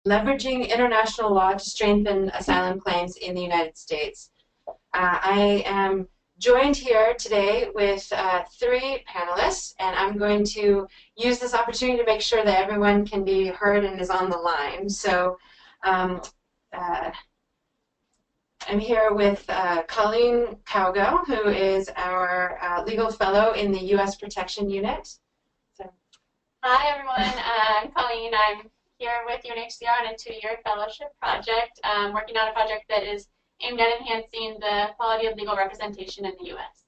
Leveraging international law to strengthen asylum claims in the United States. I am joined here today with 3 panelists, and I'm going to use this opportunity to make sure that everyone can be heard and is on the line. So I'm here with Colleen Cowgill, who is our legal fellow in the U.S. Protection Unit. So. Hi, everyone. I'm Colleen. I'm here with UNHCR on a 2-year fellowship project, working on a project that is aimed at enhancing the quality of legal representation in the U.S.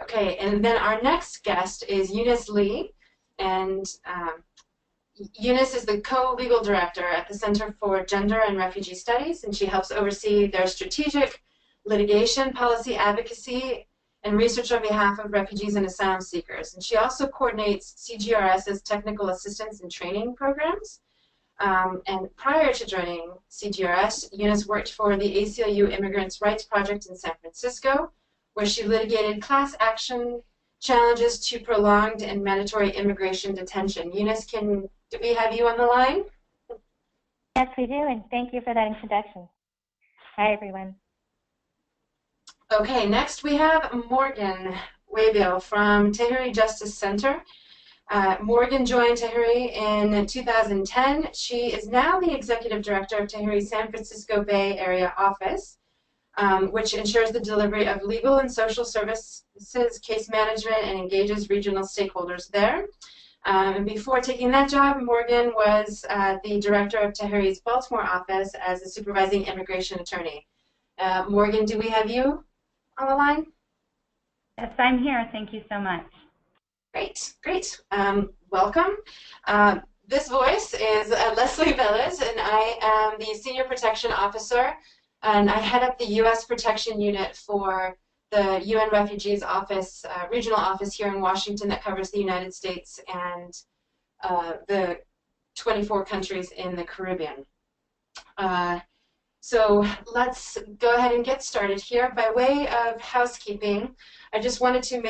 Okay, and then our next guest is Eunice Lee, and Eunice is the co-legal director at the Center for Gender and Refugee Studies, and she helps oversee their strategic litigation, policy advocacy, and research on behalf of refugees and asylum seekers. And she also coordinates CGRS's technical assistance and training programs. And prior to joining CGRS, Eunice worked for the ACLU Immigrants' Rights Project in San Francisco, where she litigated class action challenges to prolonged and mandatory immigration detention. Eunice, do we have you on the line? Yes, we do, and thank you for that introduction. Hi, everyone. Okay, next we have Morgan Waybill from Tahirih Justice Center. Morgan joined Tahirih in 2010. She is now the executive director of Tahirih's San Francisco Bay Area office, which ensures the delivery of legal and social services, case management, and engages regional stakeholders there. And before taking that job, Morgan was the director of Tahirih's Baltimore office as a supervising immigration attorney. Morgan, do we have you on the line? Yes, I'm here. Thank you so much. Great, great. Welcome. This voice is Leslie Velez, and I am the Senior Protection Officer, and I head up the U.S. Protection Unit for the UN Refugees Office, regional office here in Washington that covers the United States and the 24 countries in the Caribbean. So let's go ahead and get started here. By way of housekeeping, I just wanted to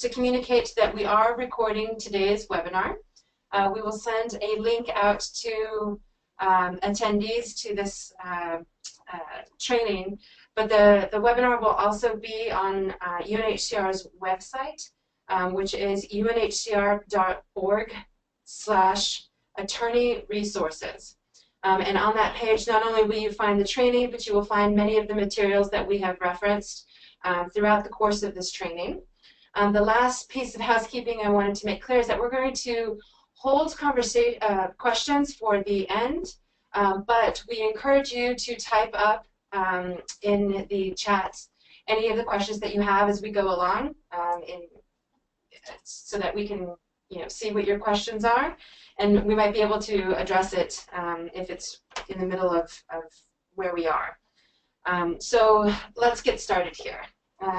communicate that we are recording today's webinar. We will send a link out to attendees to this training, but the webinar will also be on UNHCR's website, which is unhcr.org/attorney resources. And on that page, not only will you find the training, but you will find many of the materials that we have referenced throughout the course of this training. The last piece of housekeeping I wanted to make clear is that we're going to hold questions for the end, but we encourage you to type up in the chat any of the questions that you have as we go along, so that we can see what your questions are, and we might be able to address it if it's in the middle of where we are. So let's get started here.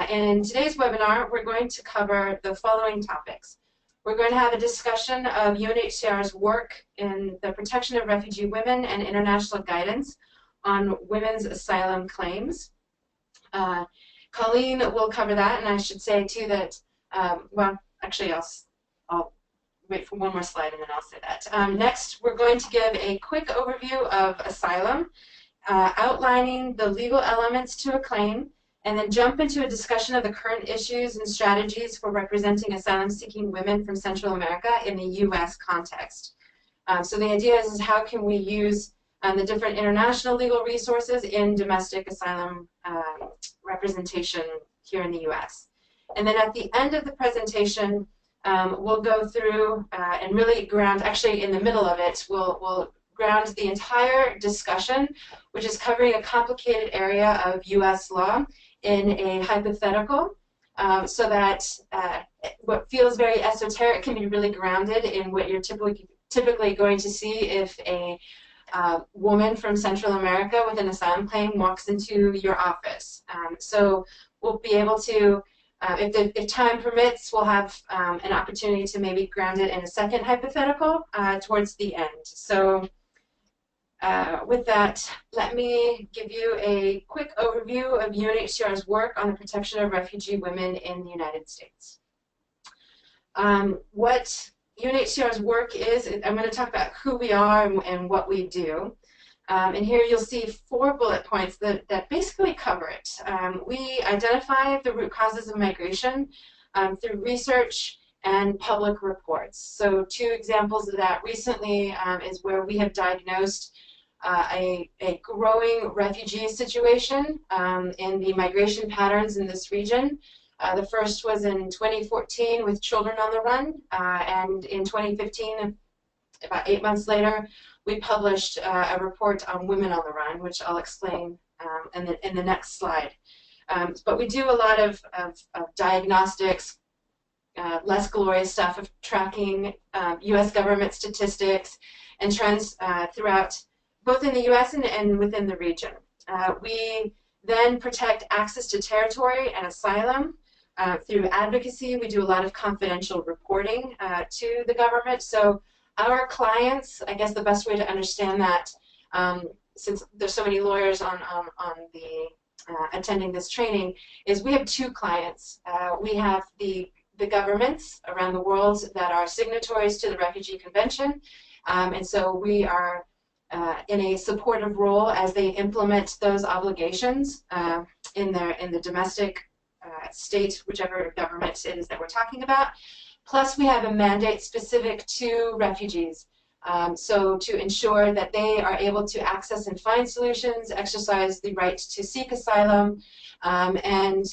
In today's webinar, we're going to cover the following topics. We're going to have a discussion of UNHCR's work in the protection of refugee women and international guidance on women's asylum claims. Colleen will cover that, and I should say too that, well, actually I'll wait for one more slide and then I'll say that. Next, we're going to give a quick overview of asylum, outlining the legal elements to a claim, and then jump into a discussion of the current issues and strategies for representing asylum-seeking women from Central America in the U.S. context. So the idea is how can we use the different international legal resources in domestic asylum representation here in the U.S. And then at the end of the presentation, we'll go through and really ground, actually in the middle of it, we'll ground the entire discussion, which is covering a complicated area of U.S. law in a hypothetical, so that what feels very esoteric can be really grounded in what you're typically going to see if a woman from Central America with an asylum claim walks into your office. So we'll be able to, if time permits, we'll have an opportunity to maybe ground it in a second hypothetical towards the end. So with that, let me give you a quick overview of UNHCR's work on the protection of refugee women in the United States. What UNHCR's work is, I'm going to talk about who we are and what we do. And here you'll see 4 bullet points that basically cover it. We identify the root causes of migration through research and public reports. So 2 examples of that recently is where we have diagnosed a growing refugee situation in the migration patterns in this region. The first was in 2014 with children on the run, and in 2015, about 8 months later, we published a report on women on the run, which I'll explain in the next slide. But we do a lot of diagnostics, less glorious stuff of tracking U.S. government statistics and trends throughout, both in the U.S. and within the region. We then protect access to territory and asylum through advocacy. We do a lot of confidential reporting to the government. So our clients, I guess the best way to understand that, since there's so many lawyers on the attending this training, is we have 2 clients. We have the governments around the world that are signatories to the Refugee Convention, and so we are in a supportive role as they implement those obligations in the domestic state, whichever government it is that we're talking about. Plus, we have a mandate specific to refugees, so to ensure that they are able to access and find solutions, exercise the right to seek asylum, and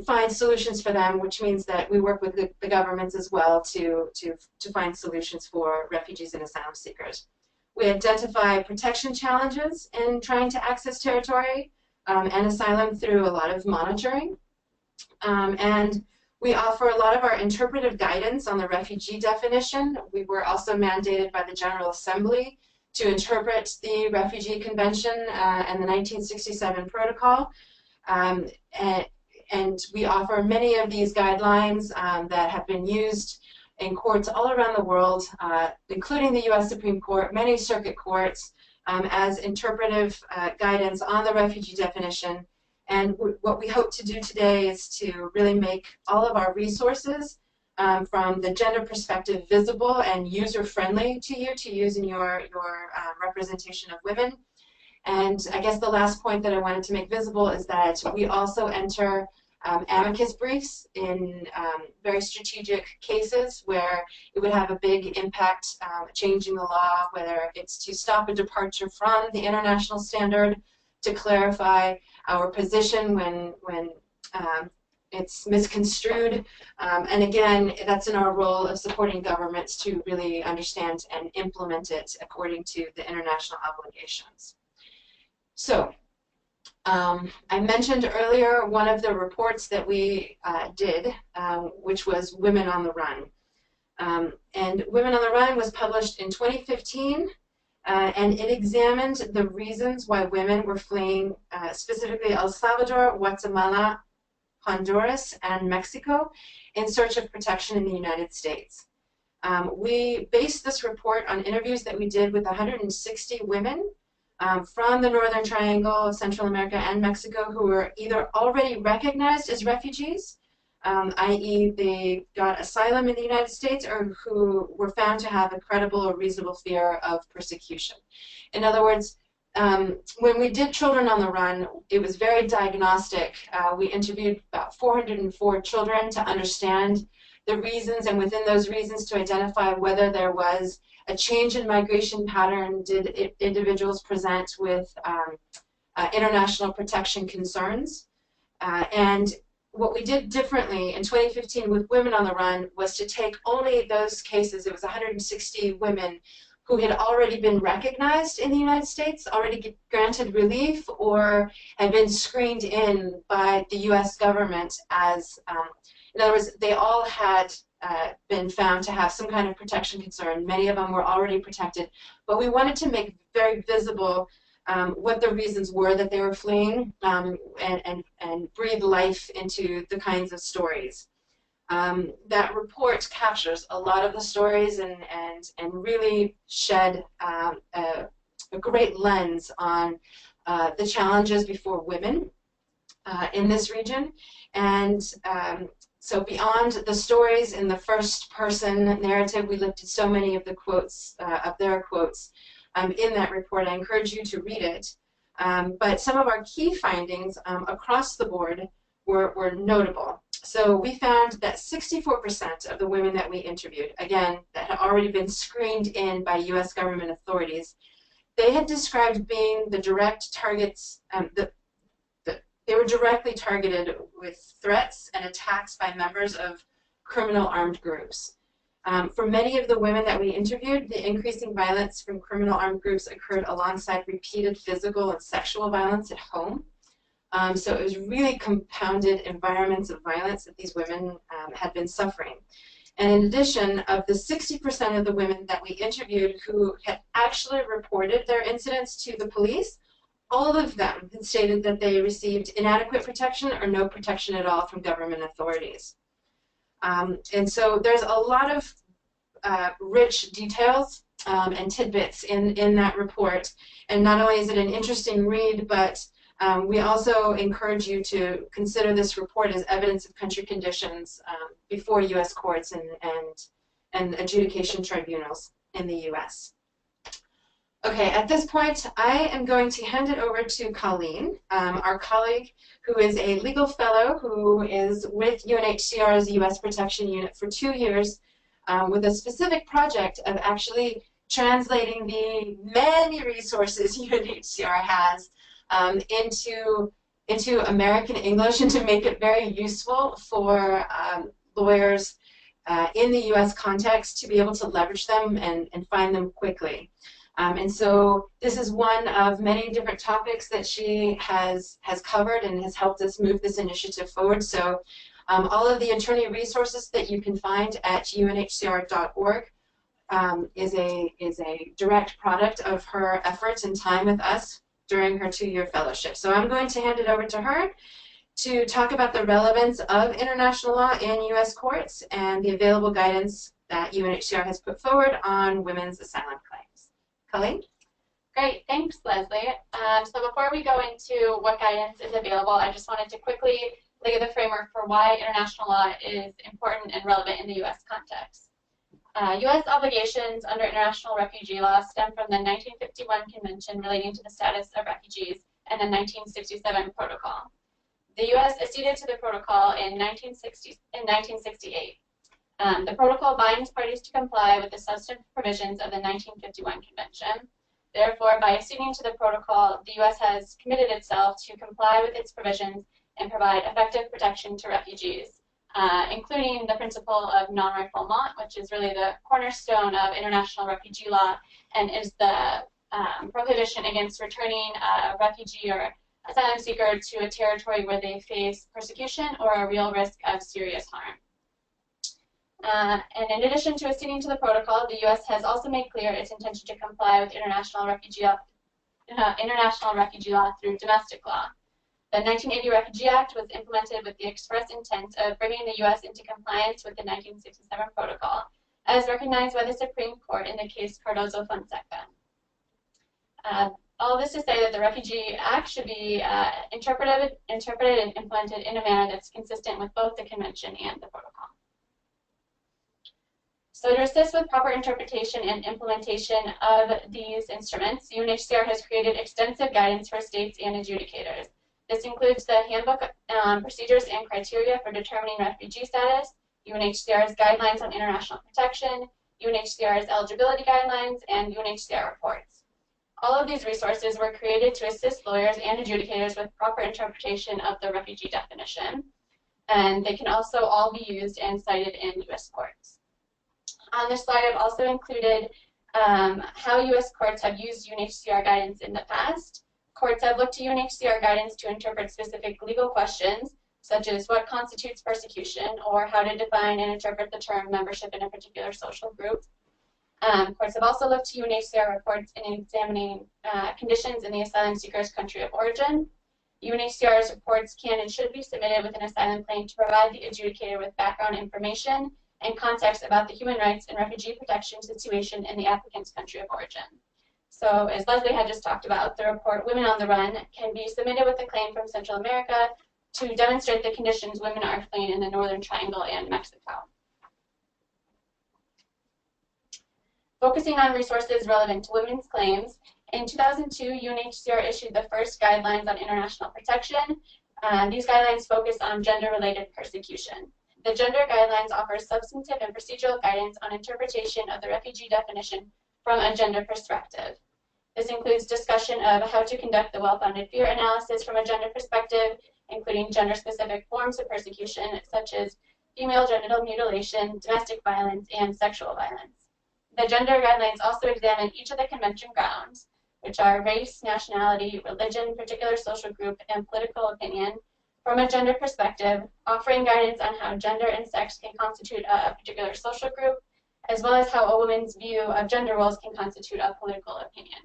find solutions for them, which means that we work with the governments as well to find solutions for refugees and asylum seekers. We identify protection challenges in trying to access territory and asylum through a lot of monitoring. And we offer a lot of our interpretive guidance on the refugee definition. We were also mandated by the General Assembly to interpret the Refugee Convention and the 1967 Protocol. And we offer many of these guidelines that have been used in courts all around the world, including the U.S. Supreme Court, many circuit courts, as interpretive guidance on the refugee definition. And what we hope to do today is to really make all of our resources from the gender perspective visible and user-friendly to you to use in your representation of women. And I guess the last point that I wanted to make visible is that we also enter amicus briefs in very strategic cases where it would have a big impact changing the law, whether it's to stop a departure from the international standard, to clarify our position when it's misconstrued. And again, that's in our role of supporting governments to really understand and implement it according to the international obligations. So, I mentioned earlier one of the reports that we did, which was Women on the Run. And Women on the Run was published in 2015, and it examined the reasons why women were fleeing specifically El Salvador, Guatemala, Honduras, and Mexico in search of protection in the United States. We based this report on interviews that we did with 160 women from the Northern Triangle, Central America, and Mexico who were either already recognized as refugees, i.e. they got asylum in the United States, or who were found to have a credible or reasonable fear of persecution. In other words, when we did Children on the Run, it was very diagnostic. We interviewed about 404 children to understand the reasons, and within those reasons to identify whether there was a change in migration pattern. Did individuals present with international protection concerns? And what we did differently in 2015 with Women on the Run was to take only those cases. It was 160 women who had already been recognized in the United States, already granted relief, or had been screened in by the U.S. government as, in other words, they all had been found to have some kind of protection concern. Many of them were already protected, but we wanted to make very visible what the reasons were that they were fleeing, and breathe life into the kinds of stories. That report captures a lot of the stories and really shed a great lens on the challenges before women in this region. And So beyond the stories in the first person narrative, we looked at so many of the quotes, of their quotes in that report. I encourage you to read it. But some of our key findings across the board were notable. So we found that 64% of the women that we interviewed, again, that had already been screened in by US government authorities, they had described being the direct targets, they were directly targeted with threats and attacks by members of criminal armed groups. For many of the women that we interviewed, the increasing violence from criminal armed groups occurred alongside repeated physical and sexual violence at home. So it was really compounded environments of violence that these women had been suffering. And in addition, of the 60% of the women that we interviewed who had actually reported their incidents to the police, all of them had stated that they received inadequate protection or no protection at all from government authorities. And so there's a lot of rich details and tidbits in that report. And not only is it an interesting read, but we also encourage you to consider this report as evidence of country conditions before U.S. courts and adjudication tribunals in the U.S. Okay, at this point, I am going to hand it over to Colleen, our colleague who is a legal fellow who is with UNHCR's U.S. Protection Unit for 2 years with a specific project of actually translating the many resources UNHCR has into American English and to make it very useful for lawyers in the U.S. context to be able to leverage them and find them quickly. And so this is one of many different topics that she has covered and has helped us move this initiative forward. So all of the attorney resources that you can find at unhcr.org is a direct product of her efforts and time with us during her 2-year fellowship. So I'm going to hand it over to her to talk about the relevance of international law in U.S. courts and the available guidance that UNHCR has put forward on women's asylum claims. Colleen? Great, thanks, Leslie. So before we go into what guidance is available, I just wanted to quickly lay the framework for why international law is important and relevant in the U.S. context. U.S. obligations under international refugee law stem from the 1951 Convention relating to the status of refugees and the 1967 Protocol. The U.S. acceded to the Protocol in 1968. The Protocol binds parties to comply with the substantive provisions of the 1951 Convention. Therefore, by acceding to the Protocol, the U.S. has committed itself to comply with its provisions and provide effective protection to refugees, including the principle of non-refoulement, which is really the cornerstone of international refugee law and is the prohibition against returning a refugee or asylum seeker to a territory where they face persecution or a real risk of serious harm. And in addition to acceding to the Protocol, the U.S. has also made clear its intention to comply with international refugee law through domestic law. The 1980 Refugee Act was implemented with the express intent of bringing the U.S. into compliance with the 1967 Protocol, as recognized by the Supreme Court in the case Cardozo-Fonseca. All this to say that the Refugee Act should be interpreted and implemented in a manner that's consistent with both the Convention and the Protocol. So to assist with proper interpretation and implementation of these instruments, UNHCR has created extensive guidance for states and adjudicators. This includes the Handbook on Procedures and Criteria for Determining Refugee Status, UNHCR's Guidelines on International Protection, UNHCR's Eligibility Guidelines, and UNHCR Reports. All of these resources were created to assist lawyers and adjudicators with proper interpretation of the refugee definition, and they can also all be used and cited in U.S. courts. On this slide, I've also included how U.S. courts have used UNHCR guidance in the past. Courts have looked to UNHCR guidance to interpret specific legal questions, such as what constitutes persecution, or how to define and interpret the term membership in a particular social group. Courts have also looked to UNHCR reports in examining conditions in the asylum seeker's country of origin. UNHCR's reports can and should be submitted with an asylum claim to provide the adjudicator with background information and context about the human rights and refugee protection situation in the applicant's country of origin. So as Leslie had just talked about, the report Women on the Run can be submitted with a claim from Central America to demonstrate the conditions women are fleeing in the Northern Triangle and Mexico. Focusing on resources relevant to women's claims, in 2002, UNHCR issued the first guidelines on international protection. These guidelines focus on gender-related persecution. The gender guidelines offer substantive and procedural guidance on interpretation of the refugee definition from a gender perspective. This includes discussion of how to conduct the well-founded fear analysis from a gender perspective, including gender-specific forms of persecution such as female genital mutilation, domestic violence, and sexual violence. The gender guidelines also examine each of the convention grounds, which are race, nationality, religion, particular social group, and political opinion, from a gender perspective, offering guidance on how gender and sex can constitute a particular social group, as well as how a woman's view of gender roles can constitute a political opinion.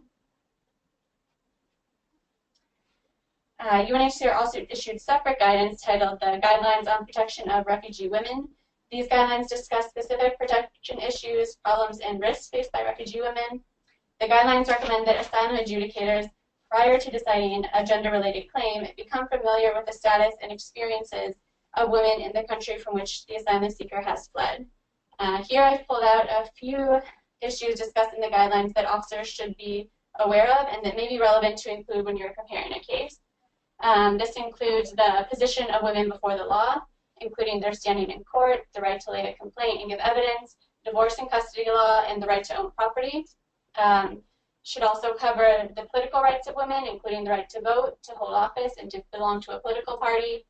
UNHCR also issued separate guidance titled the Guidelines on Protection of Refugee Women. These guidelines discuss specific protection issues, problems, and risks faced by refugee women. The guidelines recommend that asylum adjudicators, prior to deciding a gender-related claim, become familiar with the status and experiences of women in the country from which the asylum seeker has fled. Here I've pulled out a few issues discussed in the guidelines that officers should be aware of and that may be relevant to include when you're preparing a case. This includes the position of women before the law, including their standing in court, the right to lay a complaint and give evidence, divorce and custody law, and the right to own property. Should also cover the political rights of women, including the right to vote, to hold office, and to belong to a political party.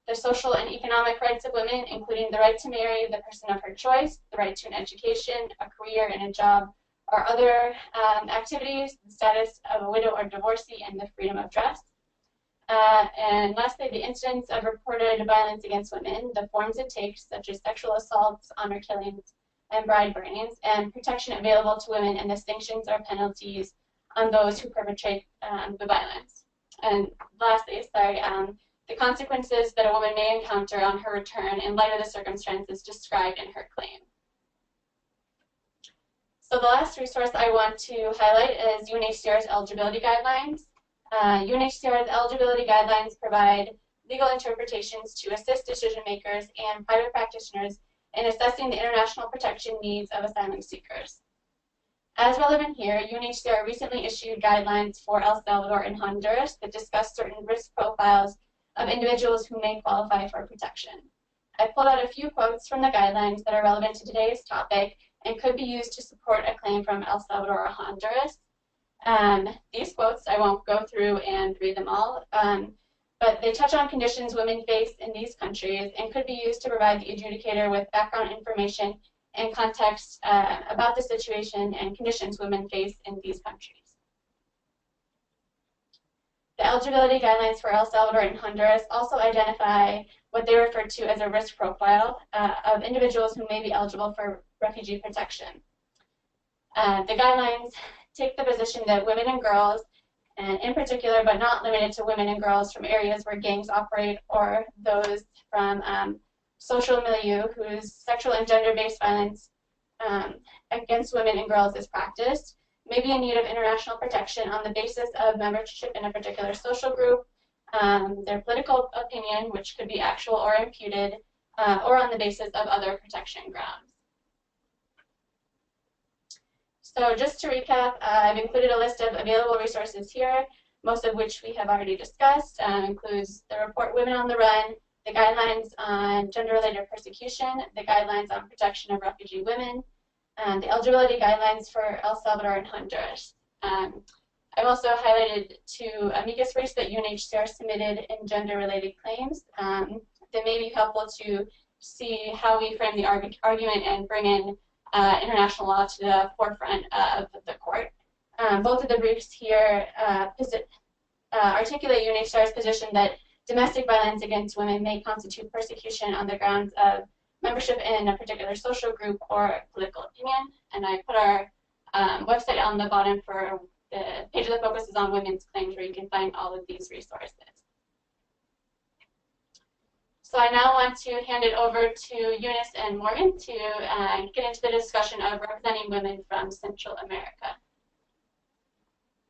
The social and economic rights of women, including the right to marry the person of her choice, the right to an education, a career, and a job, or other activities, the status of a widow or divorcee, and the freedom of dress. And lastly, the incidence of reported violence against women, the forms it takes, such as sexual assaults, honor killings, and bride burnings, and protection available to women and the sanctions or penalties on those who perpetrate the violence. And lastly, the consequences that a woman may encounter on her return in light of the circumstances described in her claim. So the last resource I want to highlight is UNHCR's eligibility guidelines. UNHCR's eligibility guidelines provide legal interpretations to assist decision makers and private practitioners in assessing the international protection needs of asylum seekers. As relevant here, UNHCR recently issued guidelines for El Salvador and Honduras that discuss certain risk profiles of individuals who may qualify for protection. I pulled out a few quotes from the guidelines that are relevant to today's topic and could be used to support a claim from El Salvador or Honduras. These quotes, I won't go through and read them all, but they touch on conditions women face in these countries and could be used to provide the adjudicator with background information and context about the situation and conditions women face in these countries. The eligibility guidelines for El Salvador and Honduras also identify what they refer to as a risk profile of individuals who may be eligible for refugee protection. The guidelines take the position that women and girls, and in particular but not limited to women and girls from areas where gangs operate or those from social milieu whose sexual and gender-based violence against women and girls is practiced, may be in need of international protection on the basis of membership in a particular social group, their political opinion, which could be actual or imputed, or on the basis of other protection grounds. So just to recap, I've included a list of available resources here, most of which we have already discussed. Includes the report Women on the Run, the guidelines on gender-related persecution, the guidelines on protection of refugee women, the eligibility guidelines for El Salvador and Honduras. I've also highlighted two amicus briefs that UNHCR submitted in gender-related claims that may be helpful to see how we frame the argument and bring in international law to the forefront of the court. Both of the briefs here articulate UNHCR's position that domestic violence against women may constitute persecution on the grounds of membership in a particular social group or political opinion. And I put our website on the bottom for the page that focuses on women's claims, where you can find all of these resources. So I now want to hand it over to Eunice and Morgan to get into the discussion of representing women from Central America.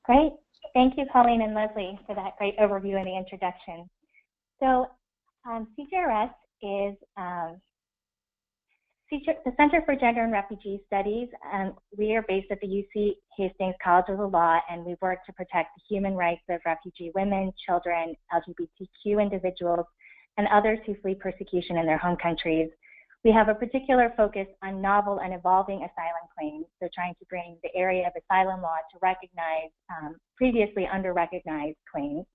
Great. Thank you, Colleen and Leslie, for that great overview and the introduction. So CGRS is the Center for Gender and Refugee Studies. We are based at the UC Hastings College of the Law, and we work to protect the human rights of refugee women, children, LGBTQ individuals, and others who flee persecution in their home countries. We have a particular focus on novel and evolving asylum claims, so trying to bring the area of asylum law to recognize previously under-recognized claims.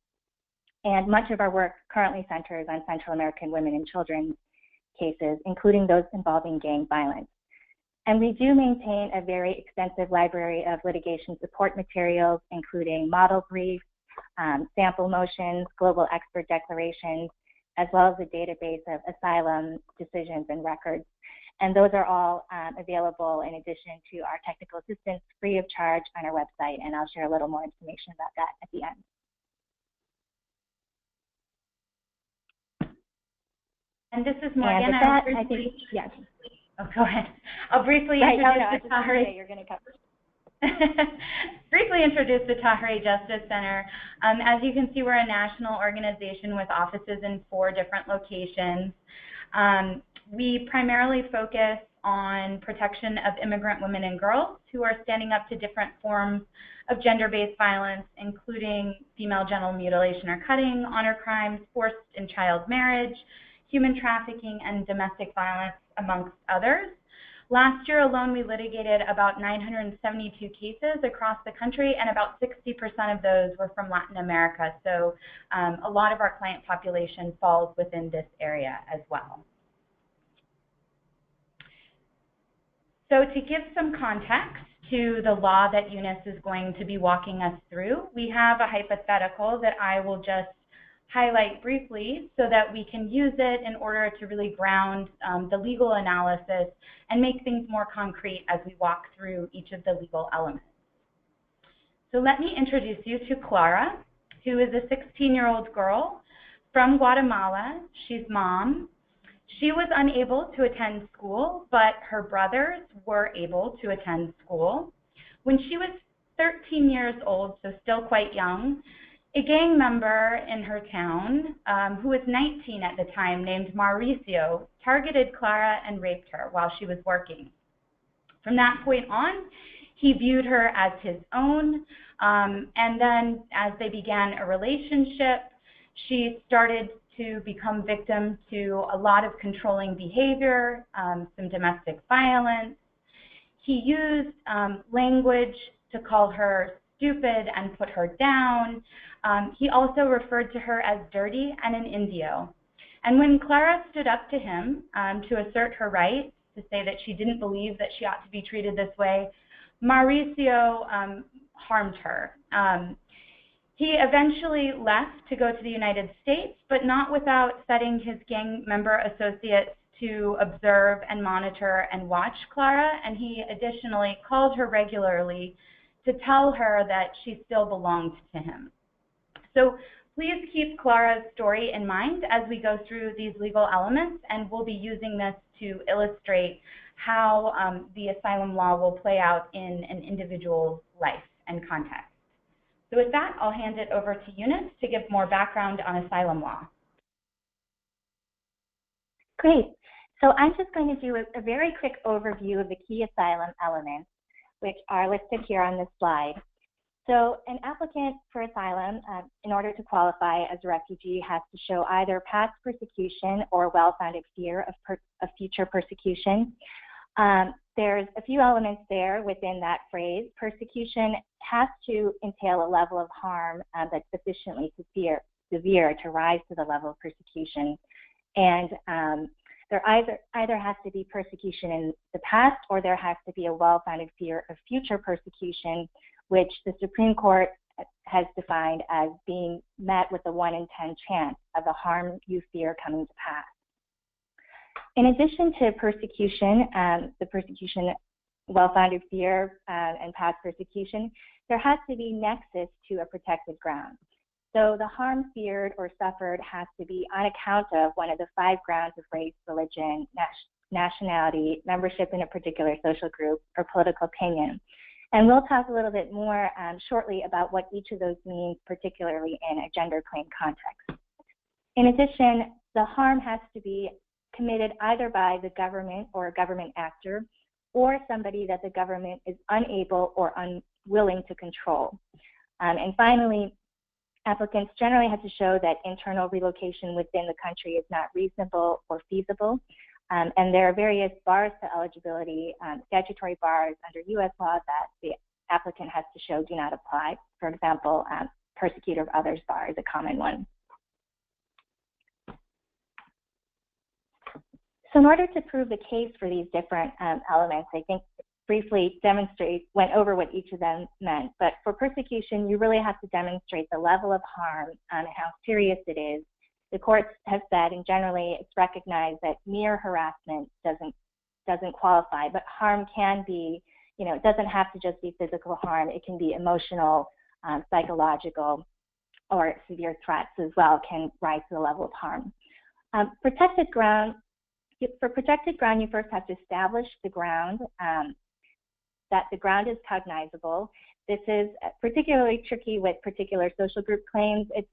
And much of our work currently centers on Central American women and children's cases, including those involving gang violence. And we do maintain a very extensive library of litigation support materials, including model briefs, sample motions, global expert declarations, as well as a database of asylum decisions and records. And those are all available in addition to our technical assistance free of charge on our website, and I'll share a little more information about that at the end. And this is Morgan. And with that, I think, yes. Oh, go ahead. I'll briefly introduce the Tahirih. You're going to cover. Briefly introduce the Tahirih Justice Center. As you can see, we're a national organization with offices in 4 different locations. We primarily focus on protection of immigrant women and girls who are standing up to different forms of gender-based violence, including female genital mutilation or cutting, honor crimes, forced and child marriage, human trafficking, and domestic violence, amongst others. Last year alone, we litigated about 972 cases across the country, and about 60% of those were from Latin America. So a lot of our client population falls within this area as well. So to give some context to the law that Eunice is going to be walking us through, we have a hypothetical that I will just highlight briefly so that we can use it in order to really ground the legal analysis and make things more concrete as we walk through each of the legal elements. So let me introduce you to Clara, who is a 16-year-old girl from Guatemala. She's mom. She was unable to attend school, but her brothers were able to attend school. When she was 13 years old, so still quite young, a gang member in her town, who was 19 at the time, named Mauricio, targeted Clara and raped her while she was working. From that point on, he viewed her as his own, and then as they began a relationship, she started to become victim to a lot of controlling behavior, some domestic violence. He used language to call her stupid and put her down. He also referred to her as dirty and an Indio. And when Clara stood up to him to assert her rights, to say that she didn't believe that she ought to be treated this way, Mauricio harmed her. He eventually left to go to the United States, but not without setting his gang member associates to observe and monitor and watch Clara, and he additionally called her regularly to tell her that she still belonged to him. So please keep Clara's story in mind as we go through these legal elements, and we'll be using this to illustrate how the asylum law will play out in an individual's life and context. So with that, I'll hand it over to Eunice to give more background on asylum law. Great. So I'm just going to do a very quick overview of the key asylum elements, which are listed here on this slide. So an applicant for asylum, in order to qualify as a refugee, has to show either past persecution or well-founded fear of future persecution. There's a few elements there within that phrase. Persecution has to entail a level of harm that's sufficiently severe to rise to the level of persecution. And there either has to be persecution in the past, or there has to be a well-founded fear of future persecution, which the Supreme Court has defined as being met with a 1 in 10 chance of the harm you fear coming to pass. In addition to persecution, the persecution, well-founded fear, and past persecution, there has to be nexus to a protected ground. So the harm feared or suffered has to be on account of one of the 5 grounds of race, religion, nationality, membership in a particular social group, or political opinion. And we'll talk a little bit more shortly about what each of those means, particularly in a gender claim context. In addition, the harm has to be committed either by the government or a government actor or somebody that the government is unable or unwilling to control. And finally, applicants generally have to show that internal relocation within the country is not reasonable or feasible. And there are various bars to eligibility, statutory bars under U.S. law that the applicant has to show do not apply. For example, persecutor of others bar is a common one. So in order to prove the case for these different elements, I think briefly went over what each of them meant. But for persecution, you really have to demonstrate the level of harm and how serious it is. The courts have said, and generally it's recognized, that mere harassment doesn't qualify, but harm can be, it doesn't have to just be physical harm. It can be emotional, psychological, or severe threats as well can rise to the level of harm. Protected ground. For protected ground, you first have to establish the ground, that the ground is cognizable. This is particularly tricky with particular social group claims. It's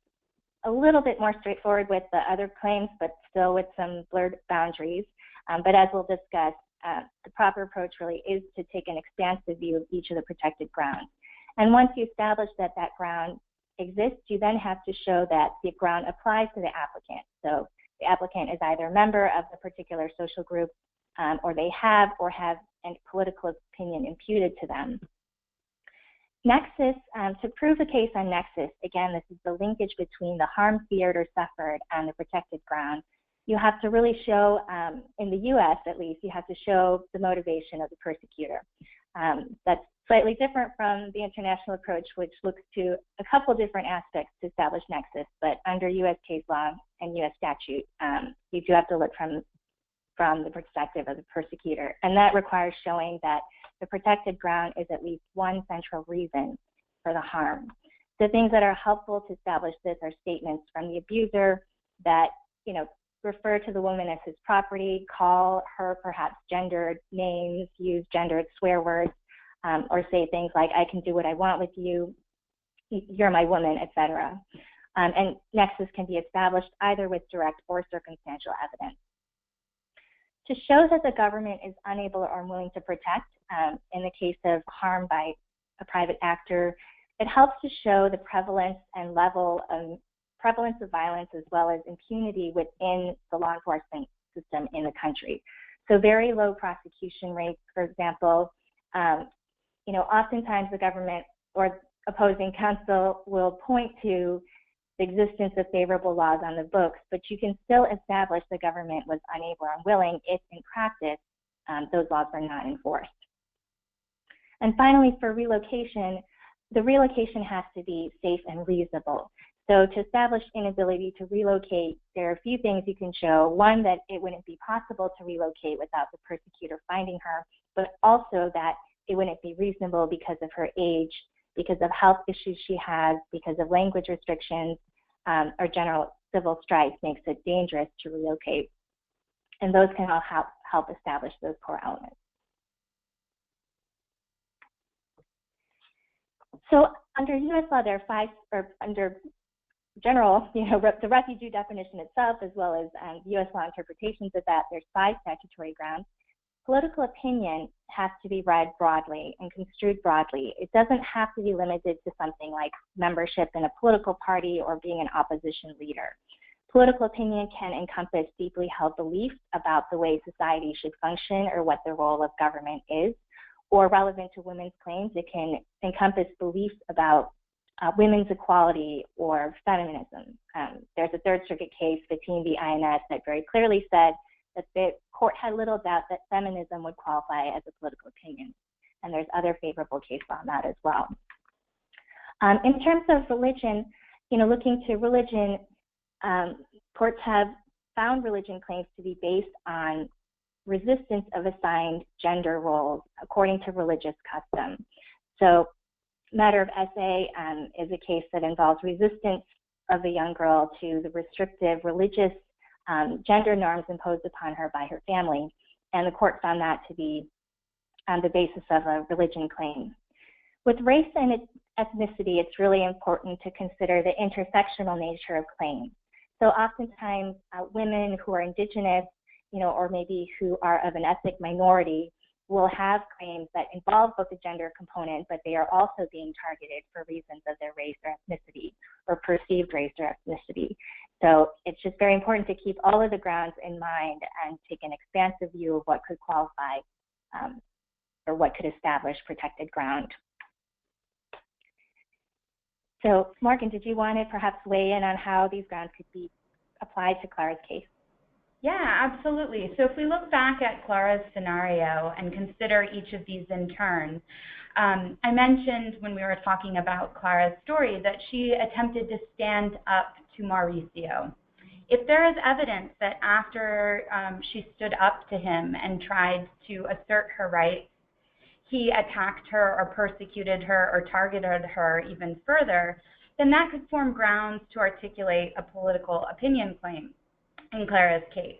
a little bit more straightforward with the other claims, but still with some blurred boundaries. But as we'll discuss, the proper approach really is to take an expansive view of each of the protected grounds. And once you establish that that ground exists, you then have to show that the ground applies to the applicant. So the applicant is either a member of the particular social group, or they have a political opinion imputed to them. Nexus, to prove the case on nexus, again, this is the linkage between the harm feared or suffered and the protected ground. You have to really show, in the US at least, you have to show the motivation of the persecutor. That's slightly different from the international approach, which looks to a couple different aspects to establish nexus, but under US case law and US statute, you do have to look from the perspective of the persecutor. And that requires showing that the protected ground is at least one central reason for the harm. The things that are helpful to establish this are statements from the abuser that, refer to the woman as his property, call her perhaps gendered names, use gendered swear words, or say things like, I can do what I want with you, you're my woman, etc. And nexus can be established either with direct or circumstantial evidence. To show that the government is unable or unwilling to protect, in the case of harm by a private actor, it helps to show the prevalence and level of violence as well as impunity within the law enforcement system in the country. So very low prosecution rates, for example. Oftentimes the government or opposing counsel will point to the existence of favorable laws on the books, but you can still establish the government was unable or unwilling if in practice those laws were not enforced. And finally, for relocation, the relocation has to be safe and reasonable. So to establish inability to relocate, there are a few things you can show. One, that it wouldn't be possible to relocate without the persecutor finding her, but also that it wouldn't be reasonable because of her age, because of health issues she has, because of language restrictions, or general civil strife makes it dangerous to relocate. And those can all help establish those core elements. So under U.S. law, there are five, or under general, the refugee definition itself, as well as U.S. law interpretations of that, there's 5 statutory grounds. Political opinion has to be read broadly and construed broadly. It doesn't have to be limited to something like membership in a political party or being an opposition leader. Political opinion can encompass deeply held beliefs about the way society should function or what the role of government is, or relevant to women's claims, it can encompass beliefs about women's equality or feminism. There's a Third Circuit case, Fatim v. INS, that very clearly said that the court had little doubt that feminism would qualify as a political opinion. And there's other favorable case law on that as well. In terms of religion, looking to religion, courts have found religion claims to be based on resistance of assigned gender roles according to religious custom. So matter of SA is a case that involves resistance of a young girl to the restrictive religious gender norms imposed upon her by her family, and the court found that to be the basis of a religion claim. With race and ethnicity, it's really important to consider the intersectional nature of claims. So oftentimes women who are indigenous, or maybe who are of an ethnic minority will have claims that involve both the gender component, but they are also being targeted for reasons of their race or ethnicity or perceived race or ethnicity. So it's just very important to keep all of the grounds in mind and take an expansive view of what could qualify or what could establish protected ground. So Morgan, did you want to perhaps weigh in on how these grounds could be applied to Clara's case? Yeah, absolutely. So if we look back at Clara's scenario and consider each of these in turn, I mentioned when we were talking about Clara's story that she attempted to stand up to Mauricio. If there is evidence that after she stood up to him and tried to assert her rights, he attacked her or persecuted her or targeted her even further, then that could form grounds to articulate a political opinion claim in Clara's case.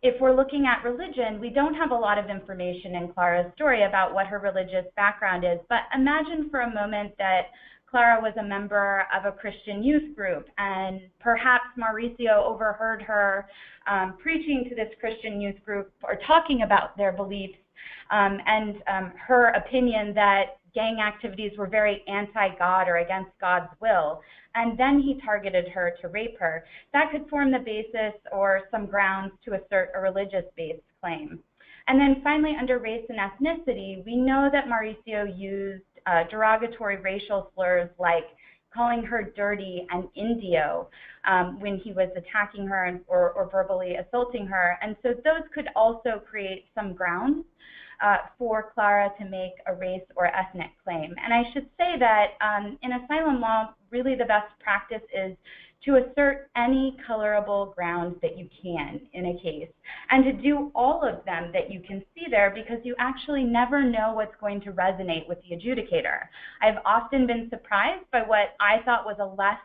If we're looking at religion, we don't have a lot of information in Clara's story about what her religious background is, but imagine for a moment that Clara was a member of a Christian youth group, and perhaps Mauricio overheard her preaching to this Christian youth group or talking about their beliefs and her opinion that gang activities were very anti-God or against God's will, and then he targeted her to rape her. That could form the basis or some grounds to assert a religious-based claim. And then finally, under race and ethnicity, we know that Mauricio used derogatory racial slurs like calling her dirty and Indio when he was attacking her or verbally assaulting her. And so those could also create some grounds for Clara to make a race or ethnic claim. And I should say that in asylum law, really the best practice is to assert any colorable grounds that you can in a case, and to do all of them that you can see there, because you actually never know what's going to resonate with the adjudicator. I've often been surprised by what I thought was a less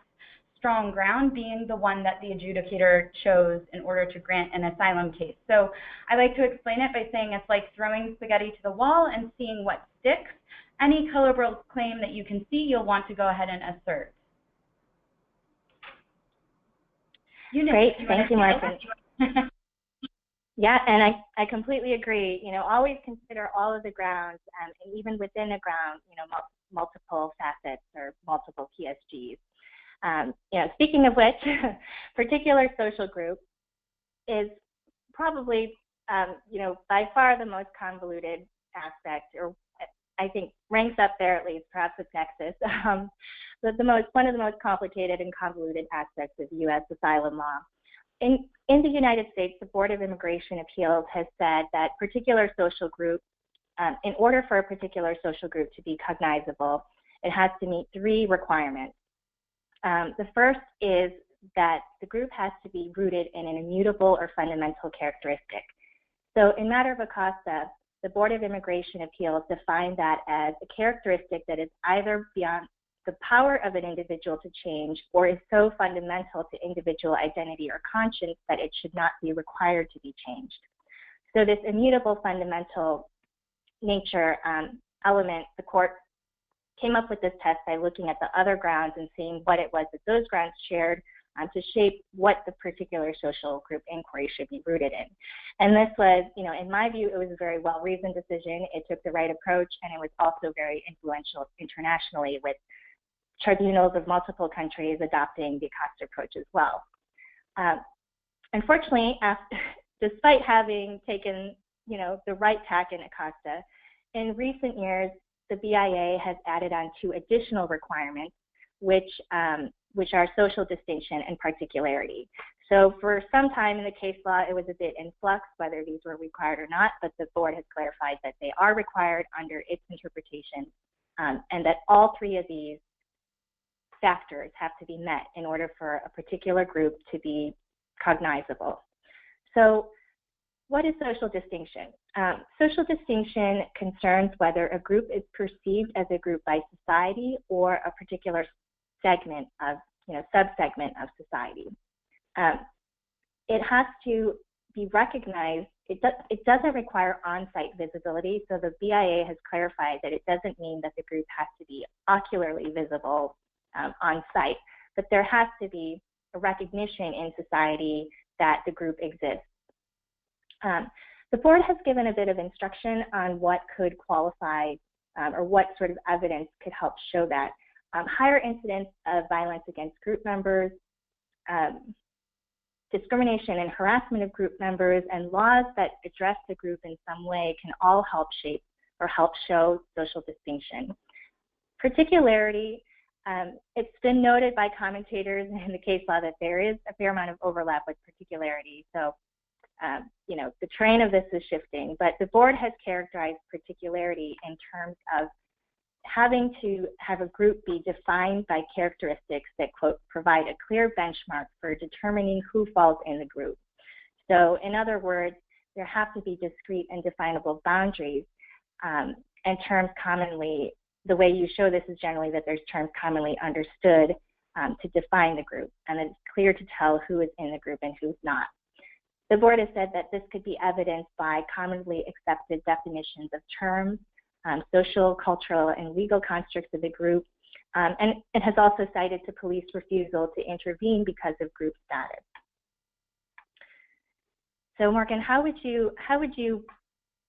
strong ground being the one that the adjudicator chose in order to grant an asylum case. So I like to explain it by saying it's like throwing spaghetti to the wall and seeing what sticks. Any colorable claim that you can see, you'll want to go ahead and assert. Great, thank you, Martin. Yeah, and I completely agree. Always consider all of the grounds, and even within a ground, multiple facets or multiple PSGs. Speaking of which, particular social group is probably, by far the most convoluted aspect, or I think ranks up there at least, perhaps with Nexus, but one of the most complicated and convoluted aspects of U.S. asylum law. In the United States, the Board of Immigration Appeals has said that particular social group, in order for a particular social group to be cognizable, it has to meet 3 requirements. The first is that the group has to be rooted in an immutable or fundamental characteristic. So in matter of Acosta, the Board of Immigration Appeals defined that as a characteristic that is either beyond the power of an individual to change or is so fundamental to individual identity or conscience that it should not be required to be changed. So this immutable fundamental nature element, the court came up with this test by looking at the other grounds and seeing what it was that those grounds shared to shape what the particular social group inquiry should be rooted in. And this was, in my view, it was a very well-reasoned decision. It took the right approach, and it was also very influential internationally, with tribunals of multiple countries adopting the Acosta approach as well. Unfortunately, despite having taken, the right tack in Acosta, in recent years, the BIA has added on 2 additional requirements, which are social distinction and particularity. So for some time in the case law, it was a bit in flux whether these were required or not, but the board has clarified that they are required under its interpretation, and that all 3 of these factors have to be met in order for a particular group to be cognizable. So what is social distinction? Social distinction concerns whether a group is perceived as a group by society or a particular segment of, subsegment of society. It has to be recognized. It doesn't require on-site visibility, so the BIA has clarified that it doesn't mean that the group has to be ocularly visible on-site, but there has to be a recognition in society that the group exists. The board has given a bit of instruction on what could qualify or what sort of evidence could help show that. Higher incidence of violence against group members, discrimination and harassment of group members, and laws that address the group in some way can all help shape or help show social distinction. Particularity, it's been noted by commentators in the case law that there is a fair amount of overlap with particularity. So, you know, the terrain of this is shifting, but the board has characterized particularity in terms of having to have a group be defined by characteristics that, quote, provide a clear benchmark for determining who falls in the group. So, in other words, there have to be discrete and definable boundaries, and terms commonly, the way you show this is generally that there's terms commonly understood to define the group, and it's clear to tell who is in the group and who's not. The board has said that this could be evidenced by commonly accepted definitions of terms, social, cultural, and legal constructs of the group, and it has also cited to police refusal to intervene because of group status. So Morgan, how would you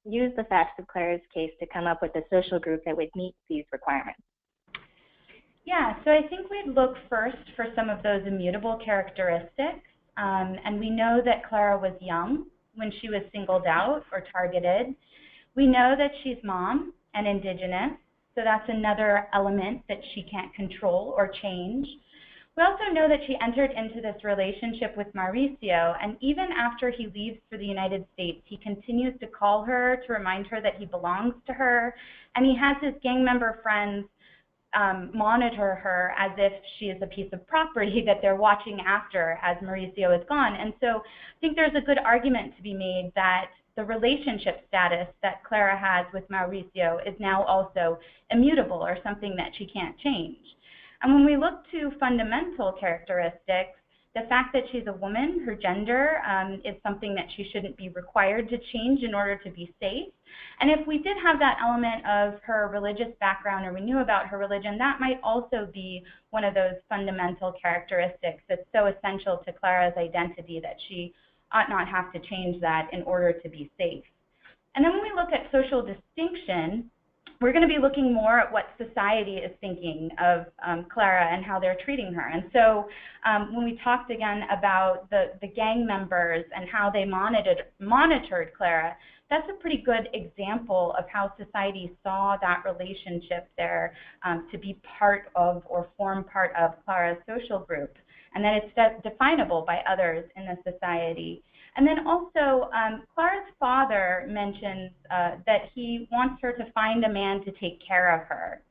use the facts of Clara's case to come up with a social group that would meet these requirements? Yeah, so I think we'd look first for some of those immutable characteristics. And we know that Clara was young when she was singled out or targeted. We know that she's mom and Indigenous, so that's another element that she can't control or change. We also know that she entered into this relationship with Mauricio, and even after he leaves for the United States, he continues to call her to remind her that he belongs to her, and he has his gang member friends monitor her as if she is a piece of property that they're watching after as Mauricio is gone. And so I think there's a good argument to be made that the relationship status that Clara has with Mauricio is now also immutable or something that she can't change. And when we look to fundamental characteristics, the fact that she's a woman, her gender, is something that she shouldn't be required to change in order to be safe. And if we did have that element of her religious background, or we knew about her religion, that might also be one of those fundamental characteristics that's so essential to Clara's identity that she ought not have to change that in order to be safe. And then when we look at social distinction, we're going to be looking more at what society is thinking of Clara and how they're treating her. And so when we talked again about the gang members and how they monitored Clara, that's a pretty good example of how society saw that relationship there to be part of or form part of Clara's social group, and that it's definable by others in the society. And then also, Clara's father mentions that he wants her to find a man to take care of her,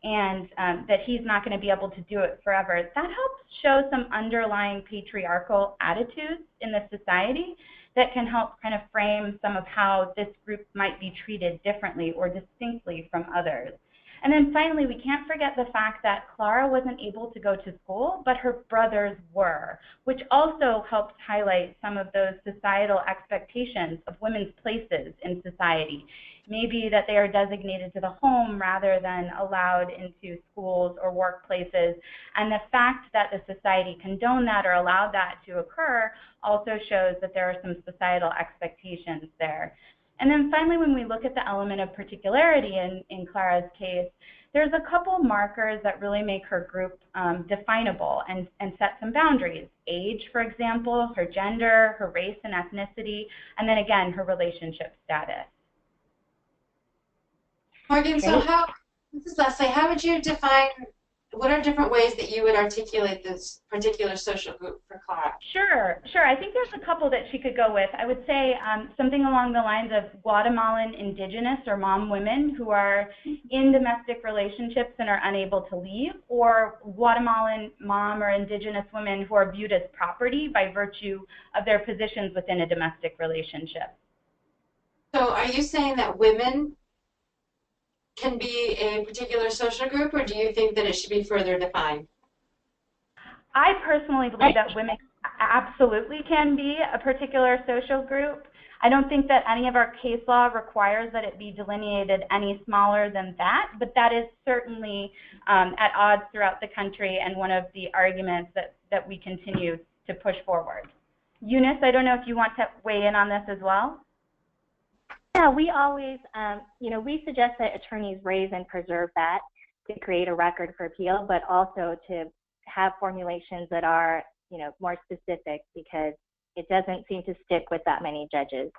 and that he's not going to be able to do it forever. That helps show some underlying patriarchal attitudes in the society that can help kind of frame some of how this group might be treated differently or distinctly from others. And then finally, we can't forget the fact that Clara wasn't able to go to school, but her brothers were, which also helps highlight some of those societal expectations of women's places in society. Maybe that they are designated to the home rather than allowed into schools or workplaces. And the fact that the society condoned that or allowed that to occur also shows that there are some societal expectations there. And then finally, when we look at the element of particularity in Clara's case, there's a couple markers that really make her group definable and set some boundaries. Age, for example, her gender, her race and ethnicity, and then again, her relationship status. Morgan, so this is Leslie, how would you define, what are different ways that you would articulate this particular social group for Clara? Sure. I think there's a couple that she could go with. I would say something along the lines of Guatemalan indigenous or mom women who are in domestic relationships and are unable to leave, or Guatemalan mom or indigenous women who are viewed as property by virtue of their positions within a domestic relationship. So are you saying that women can be a particular social group, or do you think that it should be further defined? I personally believe that women absolutely can be a particular social group. I don't think that any of our case law requires that it be delineated any smaller than that, but that is certainly at odds throughout the country and one of the arguments that we continue to push forward. Eunice, I don't know if you want to weigh in on this as well. Yeah, we always, we suggest that attorneys raise and preserve that to create a record for appeal, but also to have formulations that are, more specific, because it doesn't seem to stick with that many judges.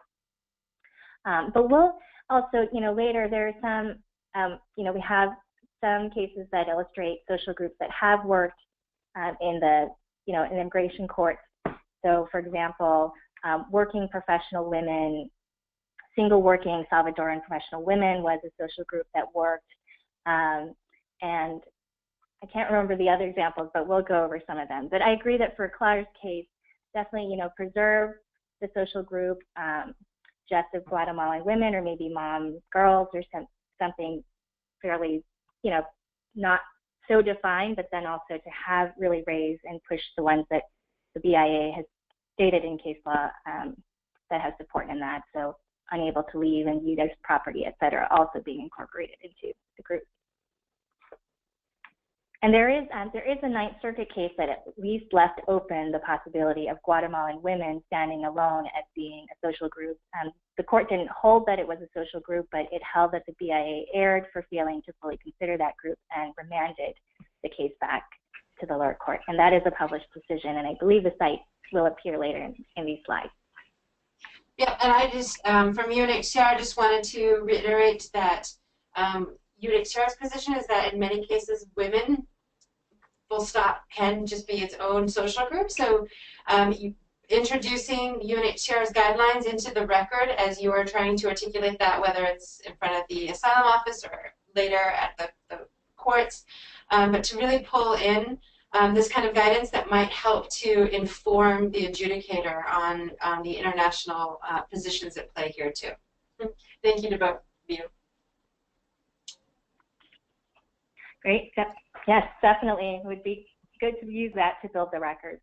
But we'll also, later there are some, we have some cases that illustrate social groups that have worked in the, in immigration courts. So, for example, working professional women, single working Salvadoran professional women was a social group that worked. And I can't remember the other examples, but we'll go over some of them. But I agree that for Clara's case, definitely, preserve the social group just of Guatemalan women, or maybe moms, girls, or something fairly, not so defined, but then also to have really raise and push the ones that the BIA has stated in case law that has support in that. So unable to leave and viewed as property, et cetera, also being incorporated into the group. And there is a Ninth Circuit case that at least left open the possibility of Guatemalan women standing alone as being a social group. The court didn't hold that it was a social group, but it held that the BIA erred for failing to fully consider that group and remanded the case back to the lower court. And that is a published decision, and I believe the site will appear later in these slides. Yeah, and I just, from UNHCR, I just wanted to reiterate that UNHCR's position is that in many cases, women, full stop, can just be its own social group. So introducing UNHCR's guidelines into the record as you are trying to articulate that, whether it's in front of the asylum office or later at the courts, but to really pull in this kind of guidance that might help to inform the adjudicator on the international positions at play here too. Thank you to both of you. Great. Yes, definitely. It would be good to use that to build the record.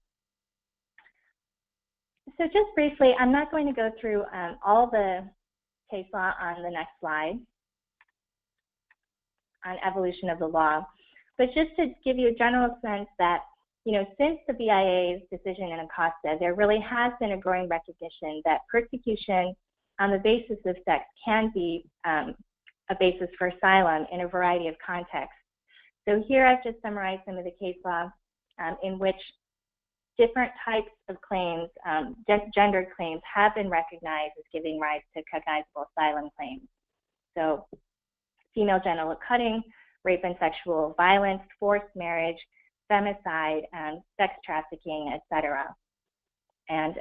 So just briefly, I'm not going to go through all the case law on the next slide on evolution of the law, but just to give you a general sense that, since the BIA's decision in Acosta, there really has been a growing recognition that persecution on the basis of sex can be a basis for asylum in a variety of contexts. So here I've just summarized some of the case law in which different types of claims, gendered claims, have been recognized as giving rise to cognizable asylum claims. So female genital cutting, rape and sexual violence, forced marriage, femicide, sex trafficking, etc. And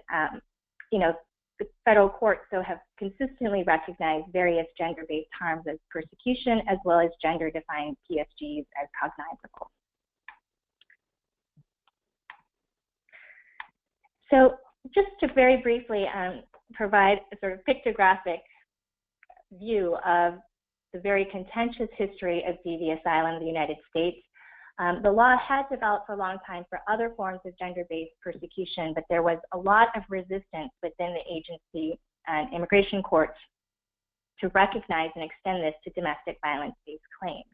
the federal courts have consistently recognized various gender-based harms as persecution, as well as gender-defined PSGs as cognizable. So just to very briefly provide a sort of pictographic view of the very contentious history of DV asylum in the United States. The law had developed for a long time for other forms of gender-based persecution, but there was a lot of resistance within the agency and immigration courts to recognize and extend this to domestic violence-based claims.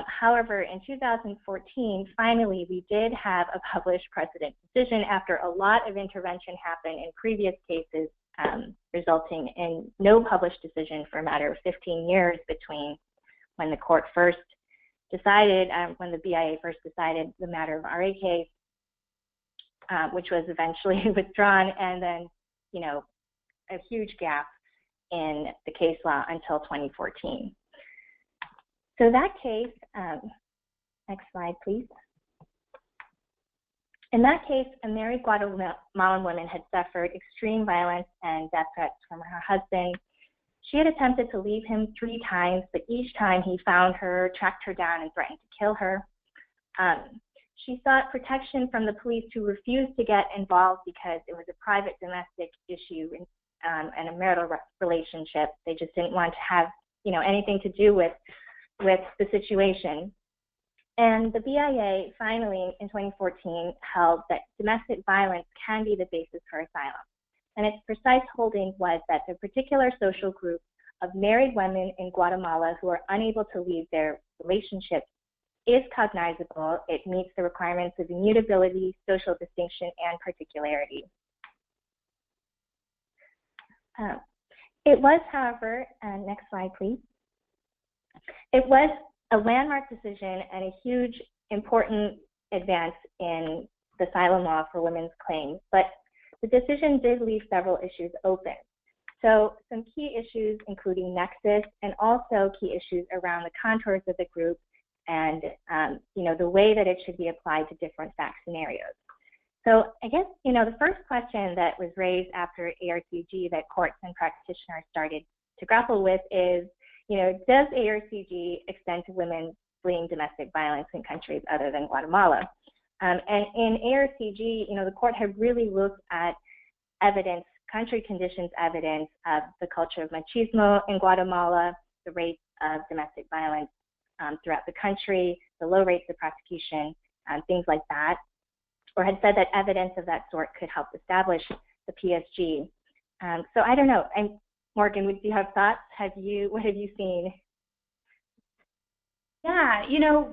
However, in 2014, finally, we did have a published precedent decision after a lot of intervention happened in previous cases, resulting in no published decision for a matter of 15 years between when the court first decided, when the BIA first decided the matter of RA case, which was eventually withdrawn, and then, a huge gap in the case law until 2014. So that case, next slide, please. In that case, a married Guatemalan woman had suffered extreme violence and death threats from her husband. She had attempted to leave him 3 times, but each time he found her, tracked her down, and threatened to kill her. She sought protection from the police, who refused to get involved because it was a private domestic issue and a marital relationship. They just didn't want to have, anything to do with the situation. And the BIA finally, in 2014, held that domestic violence can be the basis for asylum. And its precise holding was that the particular social group of married women in Guatemala who are unable to leave their relationship is cognizable. It meets the requirements of immutability, social distinction, and particularity. It was, however, next slide, please. It was a landmark decision and a huge, important advance in the asylum law for women's claims, but the decision did leave several issues open. So some key issues, including nexus, and also key issues around the contours of the group and the way that it should be applied to different fact scenarios. So I guess, the first question that was raised after ARCG that courts and practitioners started to grapple with is, does ARCG extend to women fleeing domestic violence in countries other than Guatemala? And in ARCG, the court had really looked at evidence, country conditions evidence of the culture of machismo in Guatemala, the rates of domestic violence throughout the country, the low rates of prosecution, things like that, or had said that evidence of that sort could help establish the PSG. So I don't know. Morgan, do you have thoughts? What have you seen? Yeah,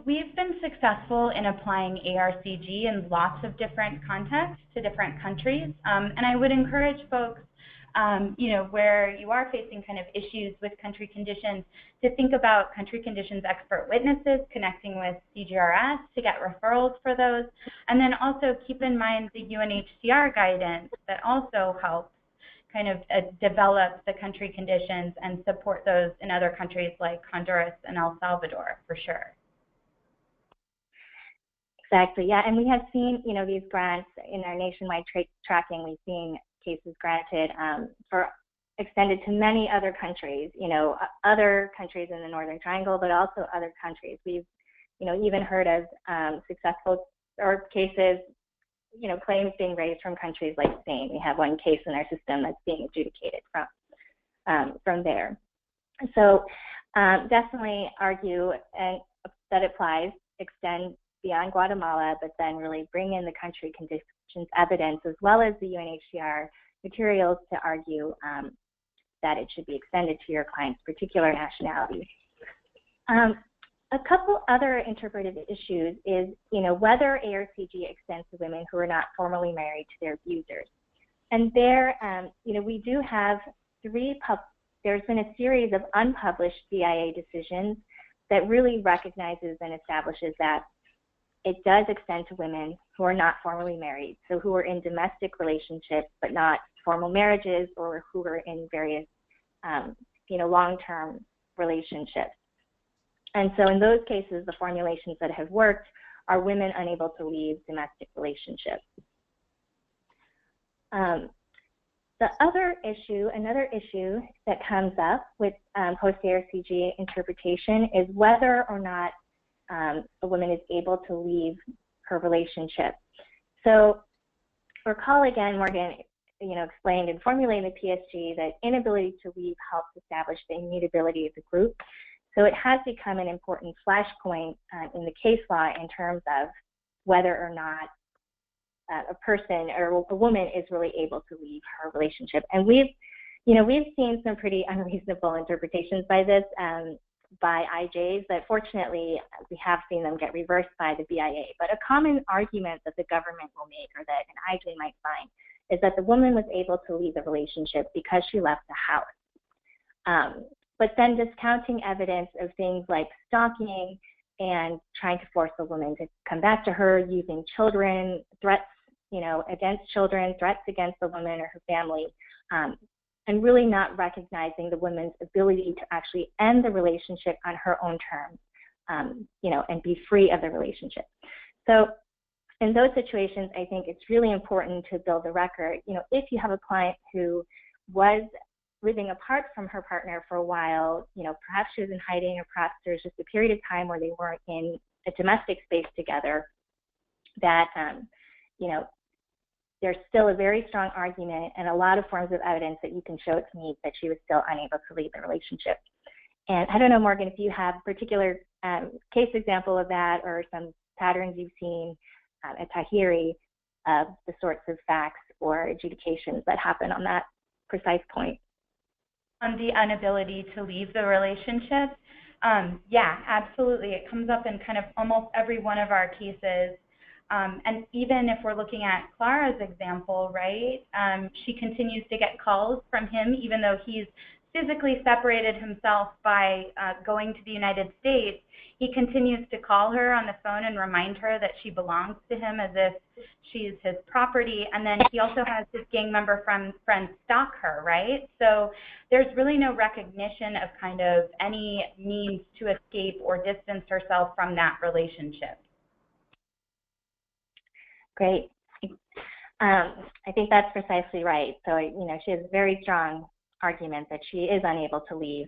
we've been successful in applying ARCG in lots of different contexts to different countries. And I would encourage folks, where you are facing kind of issues with country conditions, to think about country conditions expert witnesses, connecting with CGRS to get referrals for those. And then also keep in mind the UNHCR guidance that also helps kind of develop the country conditions and support those in other countries like Honduras and El Salvador, for sure. Exactly, yeah, and we have seen, these grants in our nationwide tracking. We've seen cases granted for extended to many other countries, other countries in the Northern Triangle, but also other countries. We've, even heard of successful cases, claims being raised from countries like Spain. We have one case in our system that's being adjudicated from there. So definitely argue and that applies, extend beyond Guatemala, but then really bring in the country conditions evidence as well as the UNHCR materials to argue that it should be extended to your client's particular nationality. A couple other interpretive issues is, whether ARCG extends to women who are not formally married to their abusers. And there, we do have there's been a series of unpublished BIA decisions that really recognizes and establishes that it does extend to women who are not formally married, so who are in domestic relationships but not formal marriages, or who are in various, long-term relationships. And so in those cases, the formulations that have worked are women unable to leave domestic relationships. Another issue that comes up with post-ARCG interpretation is whether or not a woman is able to leave her relationship. So recall again, Morgan, explained in formulating the PSG that inability to leave helps establish the immutability of the group. So it has become an important flashpoint in the case law in terms of whether or not a person or a woman is really able to leave her relationship. And we've seen some pretty unreasonable interpretations by this, by IJs, that fortunately we have seen them get reversed by the BIA. But a common argument that the government will make, or that an IJ might find, is that the woman was able to leave the relationship because she left the house. But then discounting evidence of things like stalking and trying to force the woman to come back to her, using children, threats, against children, threats against the woman or her family, and really not recognizing the woman's ability to actually end the relationship on her own terms, and be free of the relationship. So in those situations, I think it's really important to build a record. If you have a client who was living apart from her partner for a while, perhaps she was in hiding, or perhaps there's just a period of time where they weren't in a domestic space together, that, there's still a very strong argument and a lot of forms of evidence that you can show to me that she was still unable to leave the relationship. And I don't know, Morgan, if you have a particular case example of that, or some patterns you've seen at Tahirih of the sorts of facts or adjudications that happen on that precise point. On the inability to leave the relationship, yeah, absolutely. It comes up in kind of almost every one of our cases. And even if we're looking at Clara's example, right, she continues to get calls from him even though he's physically separated himself by going to the United States. He continues to call her on the phone and remind her that she belongs to him as if she's his property. And then he also has his gang member friends stalk her, right? So there's really no recognition of kind of any means to escape or distance herself from that relationship. Great. I think that's precisely right. So, she has a very strong argument that she is unable to leave.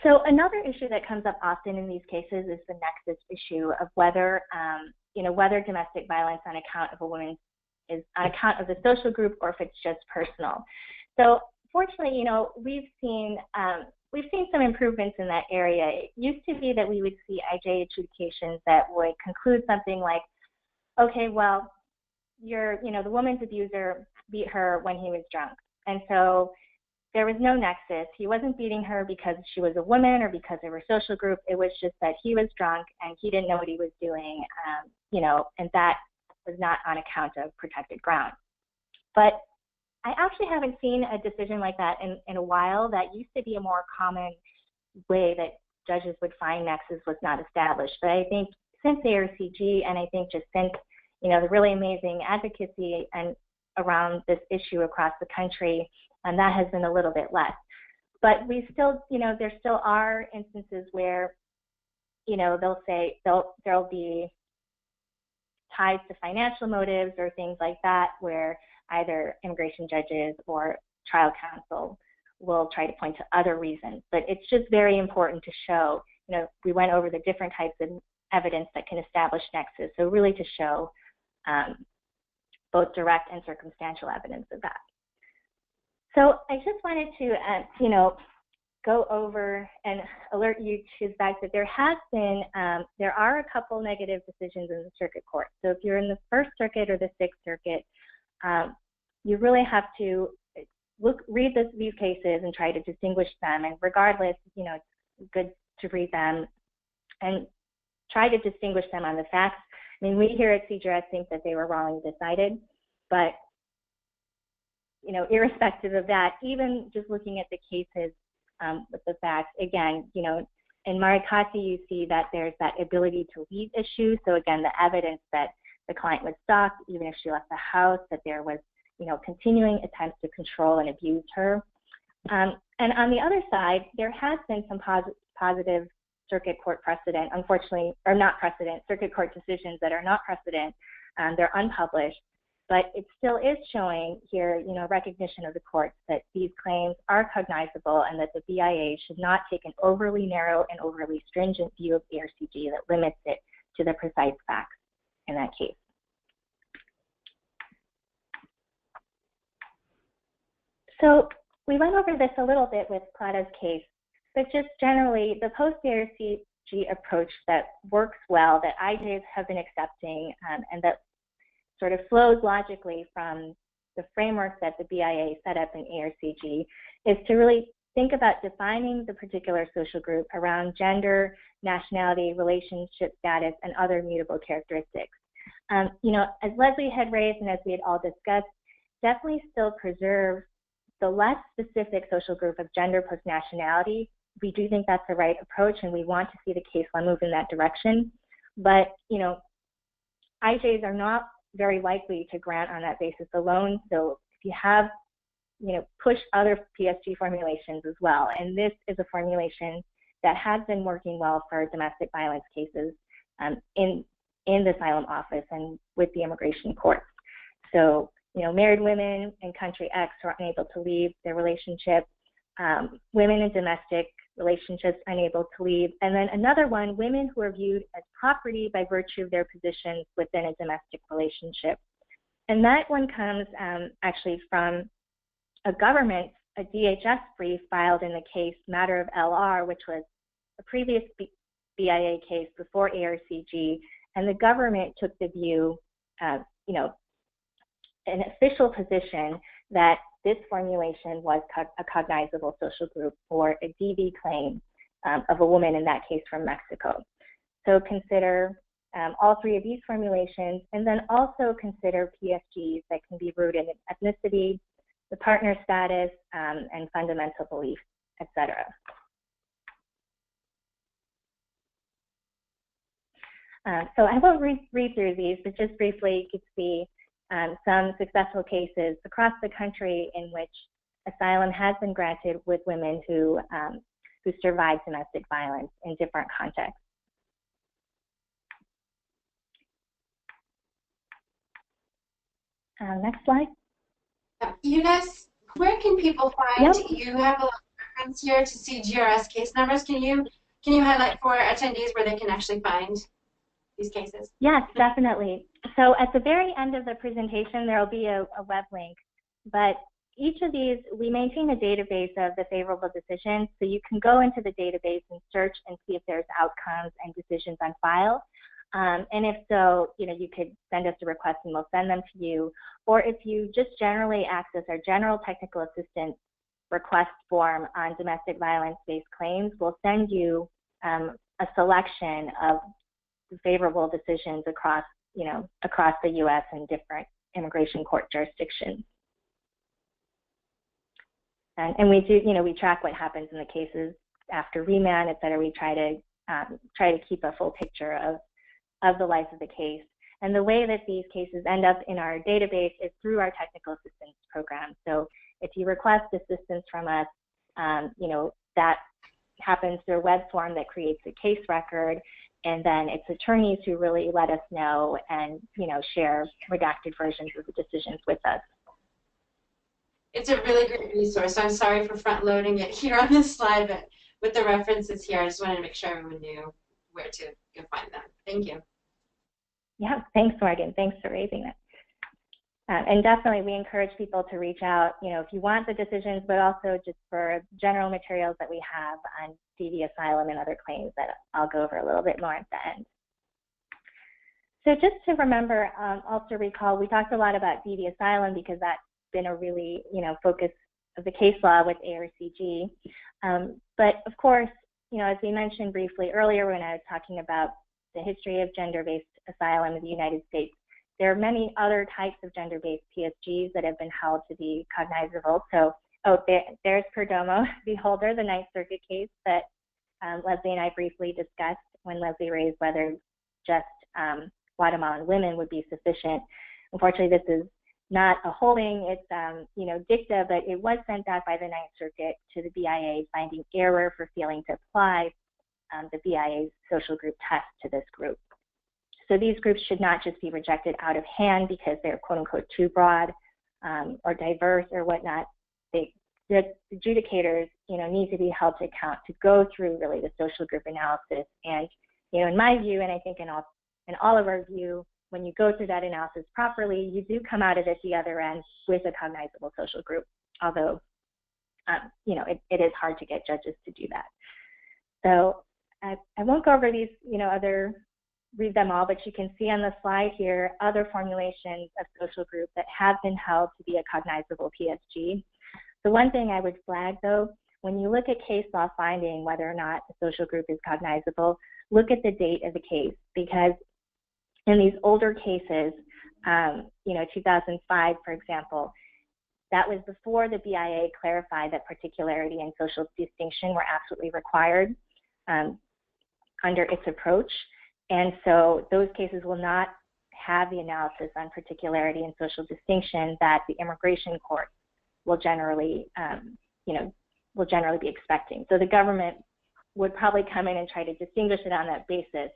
So another issue that comes up often in these cases is the nexus issue of whether, whether domestic violence on account of a woman is on account of the social group or if it's just personal. So fortunately, we've seen some improvements in that area. It used to be that we would see IJ adjudications that would conclude something like, okay, well, the woman's abuser beat her when he was drunk. And so there was no nexus. He wasn't beating her because she was a woman or because of her social group. It was just that he was drunk and he didn't know what he was doing, and that was not on account of protected ground. But I actually haven't seen a decision like that in a while. That used to be a more common way that judges would find nexus was not established. But I think since ARCG, and I think just since, the really amazing advocacy and around this issue across the country, and that has been a little bit less. But we still, there still are instances where, they'll say there'll be ties to financial motives or things like that, where either immigration judges or trial counsel will try to point to other reasons. But it's just very important to show, we went over the different types of evidence that can establish nexus. So really to show both direct and circumstantial evidence of that. So I just wanted to, go over and alert you to the fact that there are a couple negative decisions in the circuit court. So if you're in the First Circuit or the Sixth Circuit, you really have to read these cases and try to distinguish them. And regardless, it's good to read them and try to distinguish them on the facts. I mean, we here at CGRS think that they were wrongly decided, but irrespective of that, even just looking at the cases with the facts, again, in Marikati, you see that there's that ability to leave issue. So again, the evidence that the client was stalked, even if she left the house, that there was, continuing attempts to control and abuse her. And on the other side, there has been some positive circuit court precedent, unfortunately, or not precedent, circuit court decisions that are not precedent. They're unpublished. But it still is showing here, recognition of the courts that these claims are cognizable and that the BIA should not take an overly narrow and overly stringent view of ARCG that limits it to the precise facts in that case. So we went over this a little bit with Clara's case, but just generally, the post-ARCG approach that works well, that IJs have been accepting, and that sort of flows logically from the framework that the BIA set up in ARCG, is to really think about defining the particular social group around gender, nationality, relationship status, and other mutable characteristics. As Leslie had raised and as we had all discussed, definitely still preserve the less specific social group of gender plus nationality. We do think that's the right approach, and we want to see the case law move in that direction. But, IJs are not very likely to grant on that basis alone. So if you have, push other PSG formulations as well. And this is a formulation that has been working well for domestic violence cases in the asylum office and with the immigration courts. So, married women in country X who are unable to leave their relationship, women in domestic relationships unable to leave, and then another one, women who are viewed as property by virtue of their positions within a domestic relationship. And that one comes actually from a DHS brief filed in the case Matter of LR, which was a previous BIA case before ARCG, and the government took the view, an official position that this formulation was a cognizable social group or a DV claim of a woman, in that case from Mexico. So consider all three of these formulations, and then also consider PFGs that can be rooted in ethnicity, the partner status, and fundamental beliefs, etc. So I won't read through these, but just briefly you could see some successful cases across the country in which asylum has been granted with women who survived domestic violence in different contexts. Next slide. Eunice, where can people find, Yep. you have a reference here to CGRS case numbers. Can you highlight for attendees where they can actually find these cases? Yes, definitely. So at the very end of the presentation, there will be a web link, but each of these, we maintain a database of the favorable decisions, so you can go into the database and search and see if there's outcomes and decisions on file. And if so, you could send us a request and we'll send them to you. Or if you just generally access our general technical assistance request form on domestic violence-based claims, we'll send you a selection of favorable decisions across the U.S. and different immigration court jurisdictions. And we do, we track what happens in the cases after remand, et cetera. We try to keep a full picture of the life of the case. And the way that these cases end up in our database is through our technical assistance program. So if you request assistance from us, that happens through a web form that creates a case record, and then it's attorneys who really let us know and share redacted versions of the decisions with us. It's a really great resource. I'm sorry for front loading it here on this slide, but with the references here, I just wanted to make sure everyone knew where to go find them. Thank you. Yeah, thanks, Morgan. Thanks for raising that. And definitely, we encourage people to reach out, if you want the decisions, but also just for general materials that we have on DV asylum and other claims that I'll go over a little bit more at the end. So just to remember, also recall, we talked a lot about DV asylum because that's been a really, focus of the case law with ARCG. But of course, as we mentioned briefly earlier when I was talking about the history of gender-based asylum in the United States, there are many other types of gender-based PSGs that have been held to be cognizable. So, there's Perdomo v. Holder, the Ninth Circuit case that Leslie and I briefly discussed when Leslie raised whether just Guatemalan women would be sufficient. Unfortunately, this is not a holding, it's dicta, but it was sent out by the Ninth Circuit to the BIA, finding error for failing to apply the BIA's social group test to this group. So these groups should not just be rejected out of hand because they're quote unquote too broad or diverse or whatnot. The adjudicators, need to be held to account to go through really the social group analysis. And, in my view, and I think in all of our view, when you go through that analysis properly, you do come out of it the other end with a cognizable social group, although, it is hard to get judges to do that. So I won't go over these, read them all, but you can see on the slide here other formulations of social group that have been held to be a cognizable PSG. The one thing I would flag, though, when you look at case law finding whether or not a social group is cognizable, look at the date of the case, because in these older cases, 2005, for example, that was before the BIA clarified that particularity and social distinction were absolutely required under its approach. And so those cases will not have the analysis on particularity and social distinction that the immigration court will generally, be expecting. So the government would probably come in and try to distinguish it on that basis.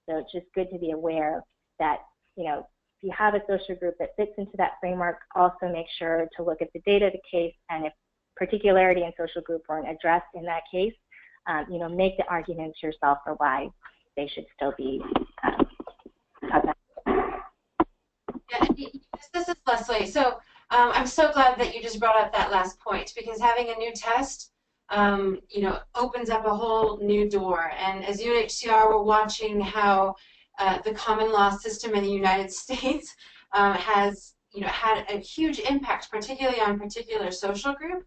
So it's just good to be aware that, if you have a social group that fits into that framework, also make sure to look at the data of the case, and if particularity and social group weren't addressed in that case, make the arguments yourself for why they should still be cognizable. Yeah, this is Leslie. So I'm so glad that you just brought up that last point, because having a new test, opens up a whole new door. And as UNHCR, we're watching how the common law system in the United States has had a huge impact, particularly on a particular social group,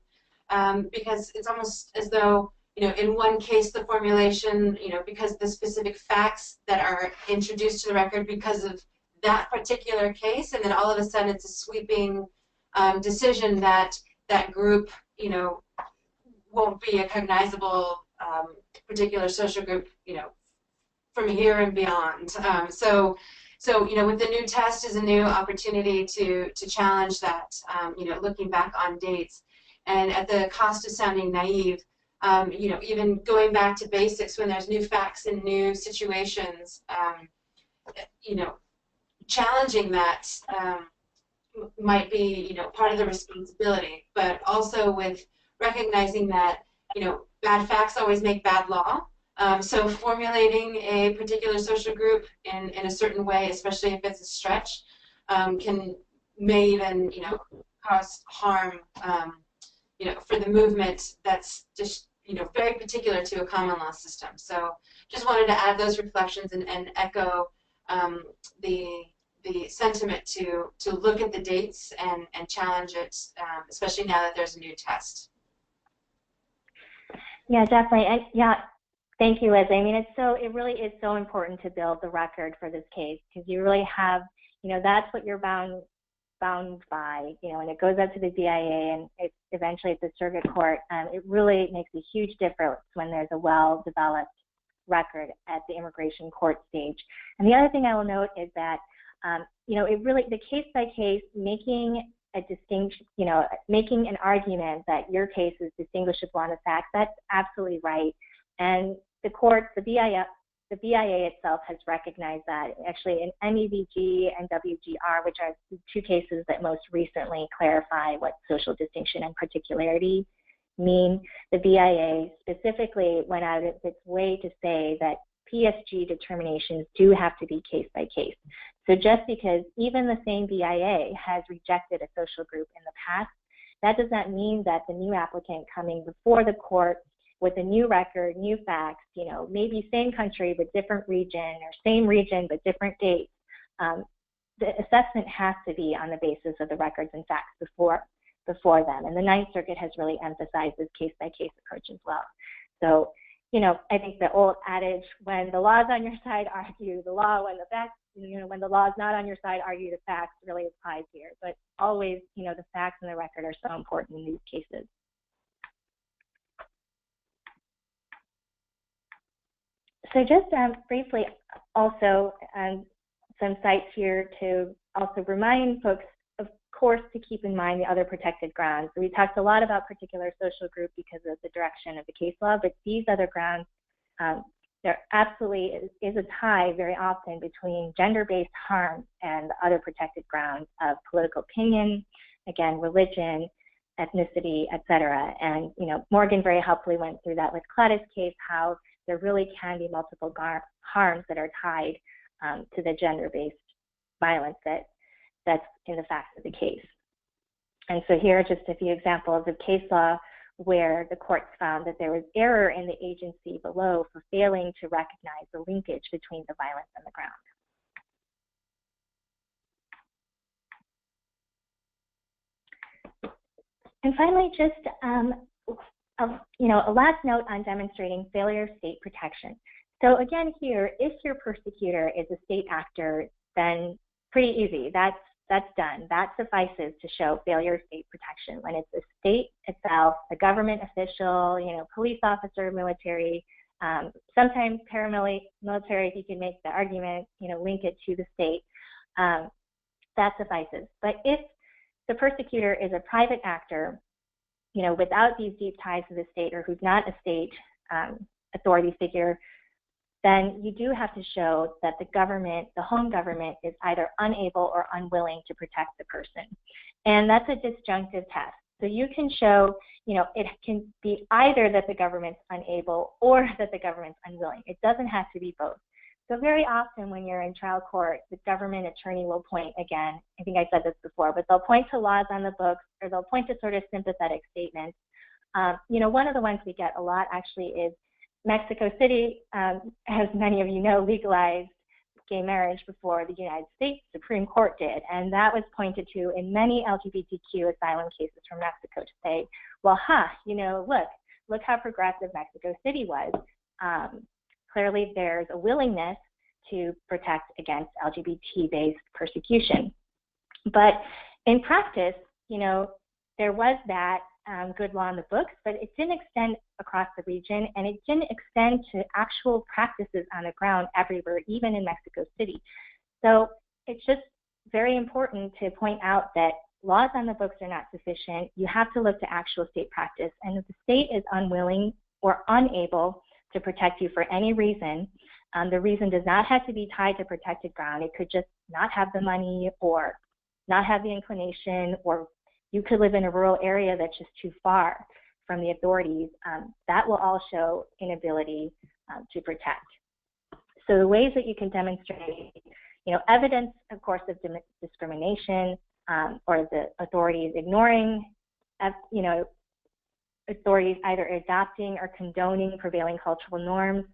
because it's almost as though, in one case, the formulation, because the specific facts that are introduced to the record because of that particular case, and then all of a sudden it's a sweeping decision that that group, won't be a cognizable particular social group, from here and beyond. So with the new test is a new opportunity to challenge that, looking back on dates. And at the cost of sounding naive, even going back to basics when there's new facts and new situations, challenging that might be, part of the responsibility, but also with recognizing that, bad facts always make bad law. So formulating a particular social group in a certain way, especially if it's a stretch, may even, cause harm, for the movement that's just, very particular to a common law system. So just wanted to add those reflections and echo the sentiment to look at the dates and challenge it, especially now that there's a new test. Yeah, definitely. And yeah, thank you, Liz. I mean, it really is so important to build the record for this case, because you really have, that's what you're bound by, and it goes up to the DIA and it's eventually at the circuit court. It really makes a huge difference when there's a well-developed record at the immigration court stage. And the other thing I will note is that, it really, the case by case, making a distinction, making an argument that your case is distinguishable on the facts, that's absolutely right. And the courts, the BIA itself has recognized that. Actually, in MEVG and WGR, which are the two cases that most recently clarify what social distinction and particularity mean, the BIA specifically went out of its way to say that PSG determinations do have to be case by case. So just because even the same BIA has rejected a social group in the past, that does not mean that the new applicant coming before the court with a new record, new facts, maybe same country but different region, or same region but different dates, the assessment has to be on the basis of the records and facts before them. And the Ninth Circuit has really emphasized this case-by-case approach as well. So, I think the old adage, when the law is on your side, argue the law. When the facts, when the law is not on your side, argue the facts, really applies here. But always, the facts and the record are so important in these cases. So just briefly, also some sites here to also remind folks, of course, to keep in mind the other protected grounds. So we talked a lot about particular social group because of the direction of the case law, but these other grounds, there absolutely is a tie very often between gender-based harm and the other protected grounds of political opinion, again, religion, ethnicity, etc. And Morgan very helpfully went through that with Claudia's case, how there really can be multiple harms that are tied to the gender-based violence that's in the facts of the case. And so here are just a few examples of case law where the courts found that there was error in the agency below for failing to recognize the linkage between the violence and the ground. And finally, just a last note on demonstrating failure of state protection. So again here, if your persecutor is a state actor, then pretty easy. That's done. That suffices to show failure of state protection. When it's the state itself, a government official, police officer, military, sometimes paramilitary, if you can make the argument, link it to the state, that suffices. But if the persecutor is a private actor, without these deep ties to the state, or who's not a state authority figure, then you do have to show that the government, the home government, is either unable or unwilling to protect the person. And that's a disjunctive test. So you can show, it can be either that the government's unable or that the government's unwilling. It doesn't have to be both. So very often when you're in trial court, the government attorney will point, again, I think I said this before, but they'll point to laws on the books, or they'll point to sort of sympathetic statements. One of the ones we get a lot actually is Mexico City, as many of you know, legalized gay marriage before the United States Supreme Court did. And that was pointed to in many LGBTQ asylum cases from Mexico to say, well, look how progressive Mexico City was. Clearly, there's a willingness to protect against LGBT-based persecution. But in practice, there was that good law in the books, but it didn't extend across the region, and it didn't extend to actual practices on the ground everywhere, even in Mexico City. So it's just very important to point out that laws on the books are not sufficient. You have to look to actual state practice, and if the state is unwilling or unable to protect you for any reason, the reason does not have to be tied to protected ground. It could just not have the money or not have the inclination, or you could live in a rural area that's just too far from the authorities. That will all show inability to protect. So the ways that you can demonstrate, evidence, of course, of discrimination or the authorities ignoring, authorities either adopting or condoning prevailing cultural norms,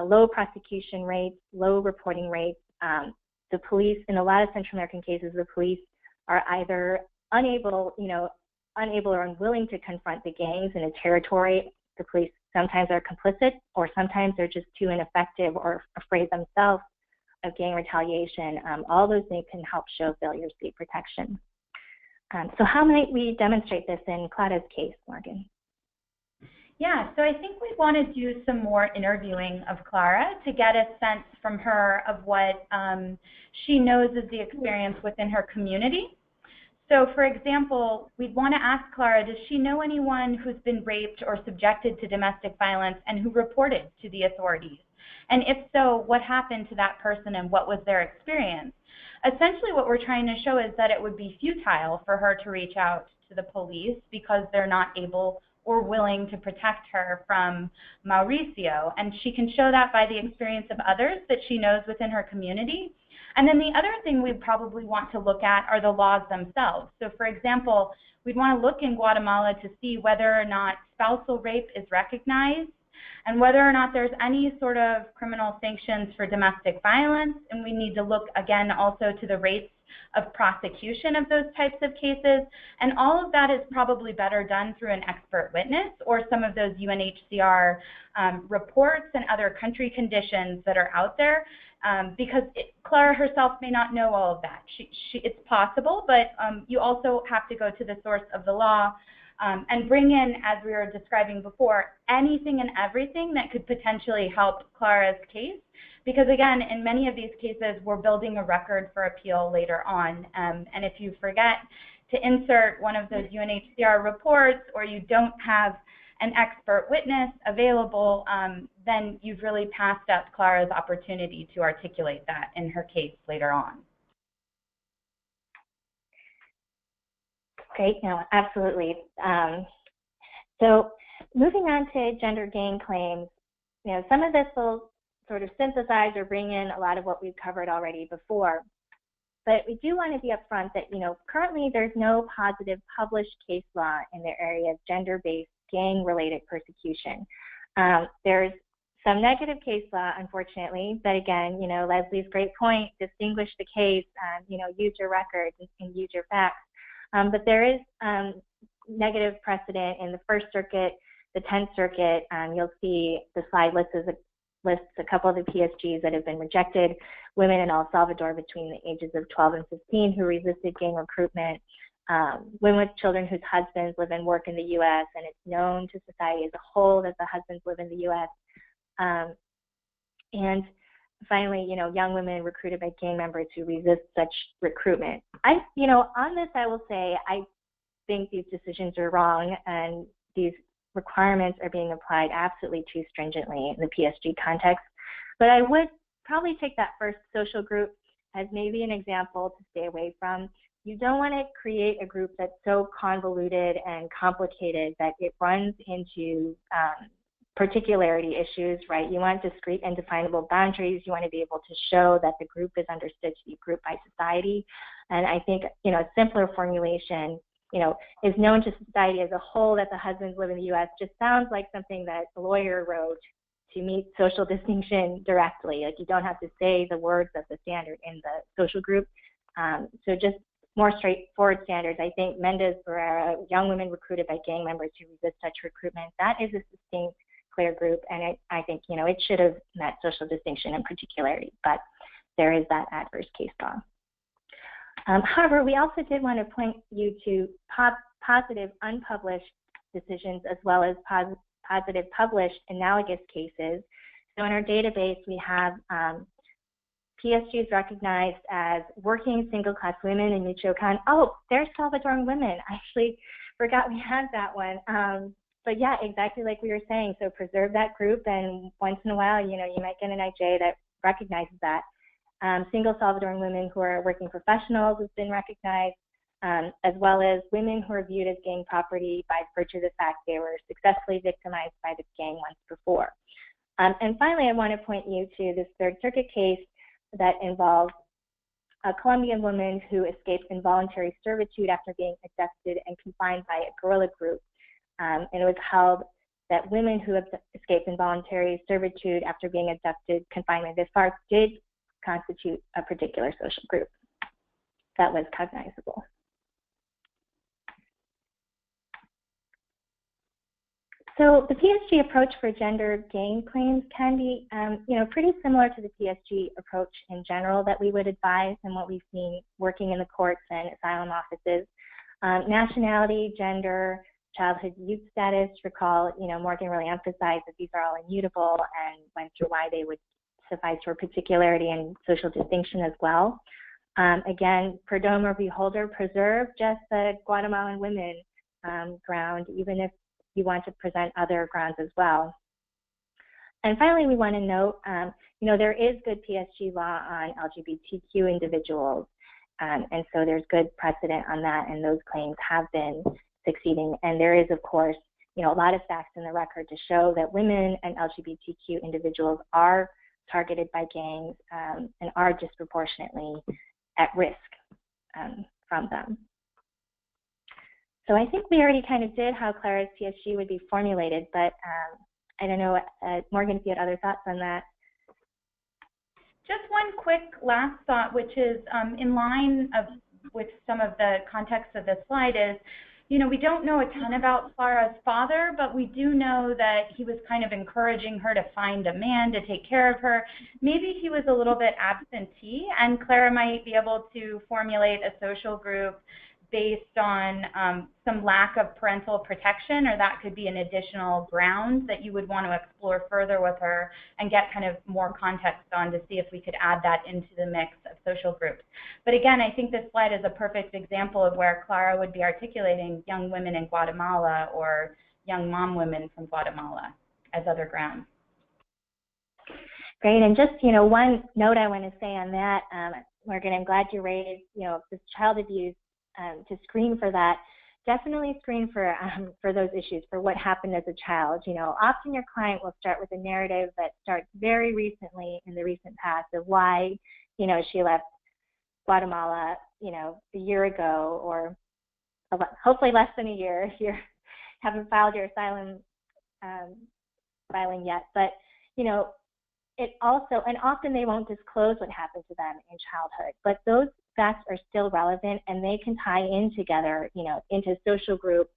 low prosecution rates, low reporting rates. The police, in a lot of Central American cases, the police are either unable or unwilling to confront the gangs in a territory. The police sometimes are complicit, or sometimes they're just too ineffective or afraid themselves of gang retaliation. All those things can help show failure of state protection. So how might we demonstrate this in Clara's case, Morgan? Yeah, so I think we want to do some more interviewing of Clara to get a sense from her of what she knows is the experience within her community. So, for example, we'd want to ask Clara, does she know anyone who's been raped or subjected to domestic violence and who reported to the authorities? And if so, what happened to that person and what was their experience? Essentially, what we're trying to show is that it would be futile for her to reach out to the police because they're not able or willing to protect her from Mauricio. And she can show that by the experience of others that she knows within her community. And then the other thing we probably want to look at are the laws themselves. So for example, we'd want to look in Guatemala to see whether or not spousal rape is recognized and whether or not there's any sort of criminal sanctions for domestic violence. And we need to look again also to the rates of prosecution of those types of cases. And all of that is probably better done through an expert witness or some of those UNHCR reports and other country conditions that are out there, because Clara herself may not know all of that. It's possible, but you also have to go to the source of the law and bring in, as we were describing before, anything and everything that could potentially help Clara's case. Because again, in many of these cases, we're building a record for appeal later on. And if you forget to insert one of those UNHCR reports, or you don't have an expert witness available, then you've really passed up Clara's opportunity to articulate that in her case later on. Great, no, absolutely. So moving on to gender gain claims, some of this will sort of synthesize or bring in a lot of what we've covered already before. But we do want to be upfront that, currently there's no positive published case law in the area of gender-based gang-related persecution. There's some negative case law, unfortunately, but again, Leslie's great point, distinguish the case, use your records and use your facts. But there is negative precedent in the First Circuit, the 10th Circuit. You'll see the slide lists a couple of the PSGs that have been rejected, women in El Salvador between the ages of 12 and 15 who resisted gang recruitment, women with children whose husbands live and work in the U.S., and it's known to society as a whole that the husbands live in the U.S. And finally, young women recruited by gang members who resist such recruitment. On this, I will say I think these decisions are wrong, and these requirements are being applied absolutely too stringently in the PSG context. But I would probably take that first social group as maybe an example to stay away from. You don't want to create a group that's so convoluted and complicated that it runs into particularity issues, right? You want discrete and definable boundaries. You want to be able to show that the group is understood to be a group by society. And I think, a simpler formulation, is known to society as a whole that the husbands live in the U.S. just sounds like something that a lawyer wrote to meet social distinction directly. Like, you don't have to say the words of the standard in the social group. So just more straightforward standards. I think Mendez-Barrera, young women recruited by gang members who resist such recruitment, that is a distinct, clear group, and I think, you know, it should have met social distinction and particularity, but there is that adverse case law. However, we also did want to point you to positive unpublished decisions as well as positive published analogous cases. So in our database, we have PSGs recognized as working single-class women in Michoacan. Oh, there's Salvadoran women. I actually forgot we had that one. But yeah, exactly like we were saying. So preserve that group, and once in a while, you know, you might get an IJ that recognizes that. Single Salvadoran women who are working professionals has been recognized, as well as women who are viewed as gang property by virtue of the fact they were successfully victimized by the gang once before. And finally, I want to point you to this Third Circuit case that involves a Colombian woman who escaped involuntary servitude after being abducted and confined by a guerrilla group. And it was held that women who have escaped involuntary servitude after being abducted, confinement this far, did constitute a particular social group that was cognizable. So the PSG approach for gender gang claims can be, you know, pretty similar to the PSG approach in general that we would advise and what we've seen working in the courts and asylum offices. Nationality, gender, childhood youth status. Recall, you know, Morgan really emphasized that these are all immutable and went through why they would suffice for particularity and social distinction as well. Again, Perdomo v. Holder, preserve just the Guatemalan women ground, even if you want to present other grounds as well. And finally, we want to note, you know, there is good PSG law on LGBTQ individuals, and so there's good precedent on that, and those claims have been succeeding. And there is, of course, you know, a lot of facts in the record to show that women and LGBTQ individuals are targeted by gangs and are disproportionately at risk from them. So I think we already kind of did how Clara's PSG would be formulated, but I don't know, Morgan, if you had other thoughts on that. Just one quick last thought, which is in line with some of the context of this slide is, you know, we don't know a ton about Clara's father, but we do know that he was kind of encouraging her to find a man to take care of her. Maybe he was a little bit absentee, and Clara might be able to formulate a social group based on some lack of parental protection, or that could be an additional ground that you would want to explore further with her and get kind of more context on to see if we could add that into the mix of social groups. But again, I think this slide is a perfect example of where Clara would be articulating young women in Guatemala or young mom women from Guatemala as other grounds. Great, and just, you know, one note I want to say on that, Morgan, I'm glad you raised, you know, this child abuse to screen for that. Definitely screen for those issues, for what happened as a child. You know, often your client will start with a narrative that starts very recently in the recent past of why, you know, she left Guatemala, you know, a year ago, or hopefully less than a year if you haven't filed your asylum filing yet. But, you know, it also, and often they won't disclose what happened to them in childhood, but those facts are still relevant, and they can tie in together, you know, into social group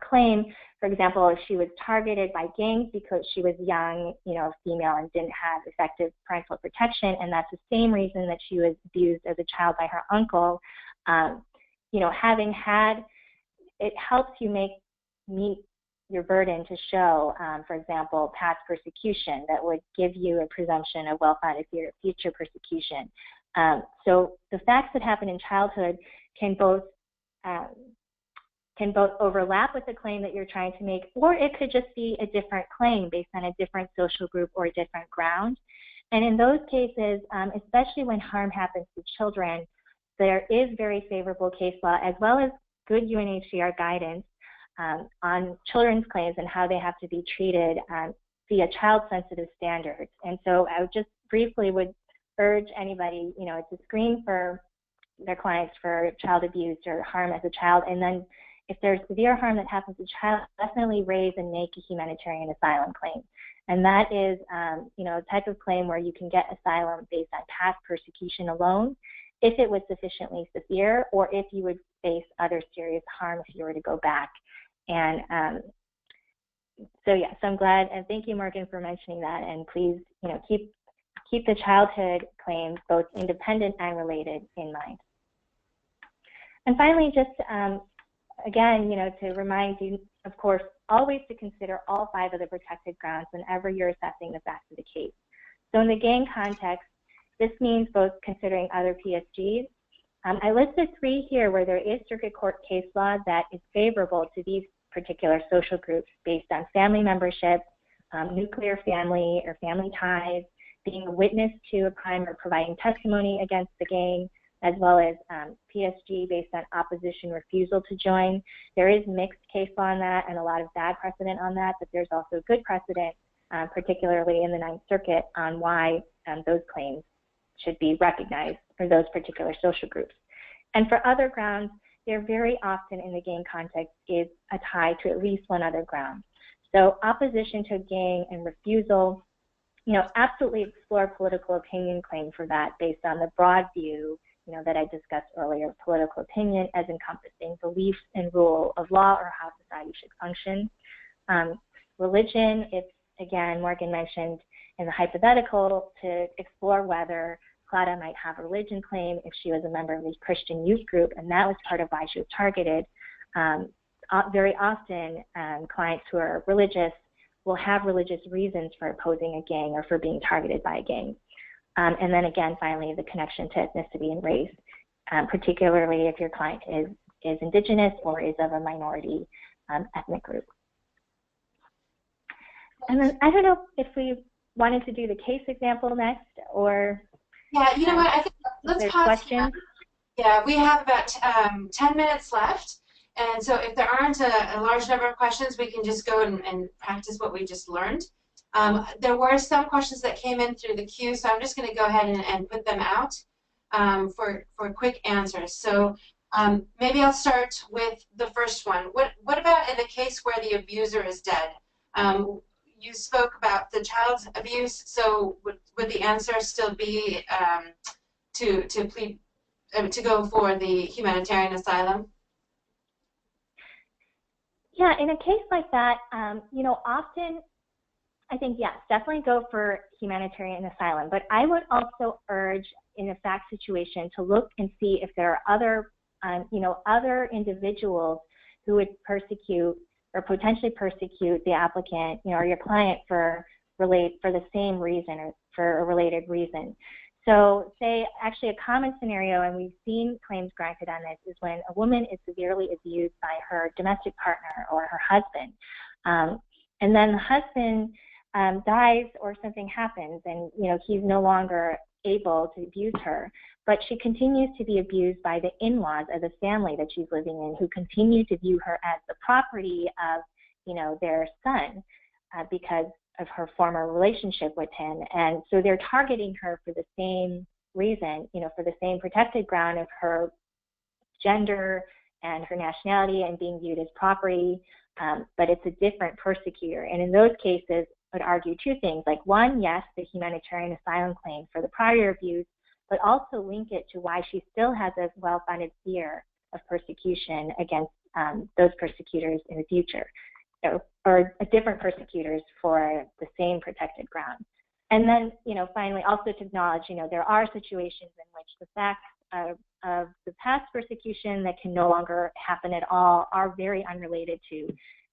claim. For example, if she was targeted by gangs because she was young, you know, female, and didn't have effective parental protection, and that's the same reason that she was abused as a child by her uncle, you know, having had, it helps you meet your burden to show, for example, past persecution that would give you a presumption of well-founded fear of future persecution. So the facts that happen in childhood can both overlap with the claim that you're trying to make, or it could just be a different claim based on a different social group or a different ground. And in those cases, especially when harm happens to children, there is very favorable case law as well as good UNHCR guidance on children's claims and how they have to be treated via child-sensitive standards. And so I would just briefly would urge anybody, you know, to screen for their clients for child abuse or harm as a child, and then if there's severe harm that happens to the child, definitely raise and make a humanitarian asylum claim. And that is, a type of claim where you can get asylum based on past persecution alone, if it was sufficiently severe, or if you would face other serious harm if you were to go back. And so I'm glad, and thank you, Morgan, for mentioning that. And please, keep the childhood claims both independent and related in mind. And finally, just again, to remind you, of course, always to consider all 5 of the protected grounds whenever you're assessing the facts of the case. So in the gang context, this means both considering other PSGs. I listed 3 here where there is circuit court case law that is favorable to these particular social groups based on family membership, nuclear family or family ties, being a witness to a crime or providing testimony against the gang, as well as PSG based on opposition, refusal to join. There is mixed case law on that and a lot of bad precedent on that, but there's also good precedent, particularly in the Ninth Circuit, on why those claims should be recognized for those particular social groups. And for other grounds, there very often in the gang context is a tie to at least one other ground. So opposition to a gang and refusal, absolutely explore political opinion claim for that based on the broad view, that I discussed earlier, political opinion as encompassing beliefs and rule of law or how society should function. Religion, if again, Morgan mentioned in the hypothetical to explore whether Clara might have a religion claim if she was a member of a Christian youth group, and that was part of why she was targeted. Very often, clients who are religious will have religious reasons for opposing a gang or for being targeted by a gang. And then again, finally, the connection to ethnicity and race, particularly if your client is indigenous or is of a minority ethnic group. And then I don't know if we wanted to do the case example next, or yeah, you know what? I think let's pause. Questions? Yeah, we have about 10 minutes left, and so if there aren't a large number of questions, we can just go and practice what we just learned. There were some questions that came in through the queue, so I'm just going to go ahead and put them out for quick answers. So maybe I'll start with the first one. What about in the case where the abuser is dead? You spoke about the child's abuse, so would the answer still be to go for the humanitarian asylum? Yeah, in a case like that, often I think, yes, definitely go for humanitarian asylum. But I would also urge in a fact situation to look and see if there are other individuals who would persecute or potentially persecute the applicant, or your client for the same reason or for a related reason. So say actually a common scenario, and we've seen claims granted on this, is when a woman is severely abused by her domestic partner or her husband. And then the husband dies or something happens and, he's no longer able to abuse her, but she continues to be abused by the in-laws of the family that she's living in, who continue to view her as the property of, their son because of her former relationship with him. And so they're targeting her for the same reason, for the same protected ground of her gender and her nationality and being viewed as property, but it's a different persecutor. And in those cases, I would argue 2 things. Like, one, yes, the humanitarian asylum claim for the prior abuse, but also link it to why she still has a well-founded fear of persecution against those persecutors in the future, or different persecutors for the same protected ground. And then, finally, also to acknowledge, there are situations in which the facts of the past persecution that can no longer happen at all are very unrelated to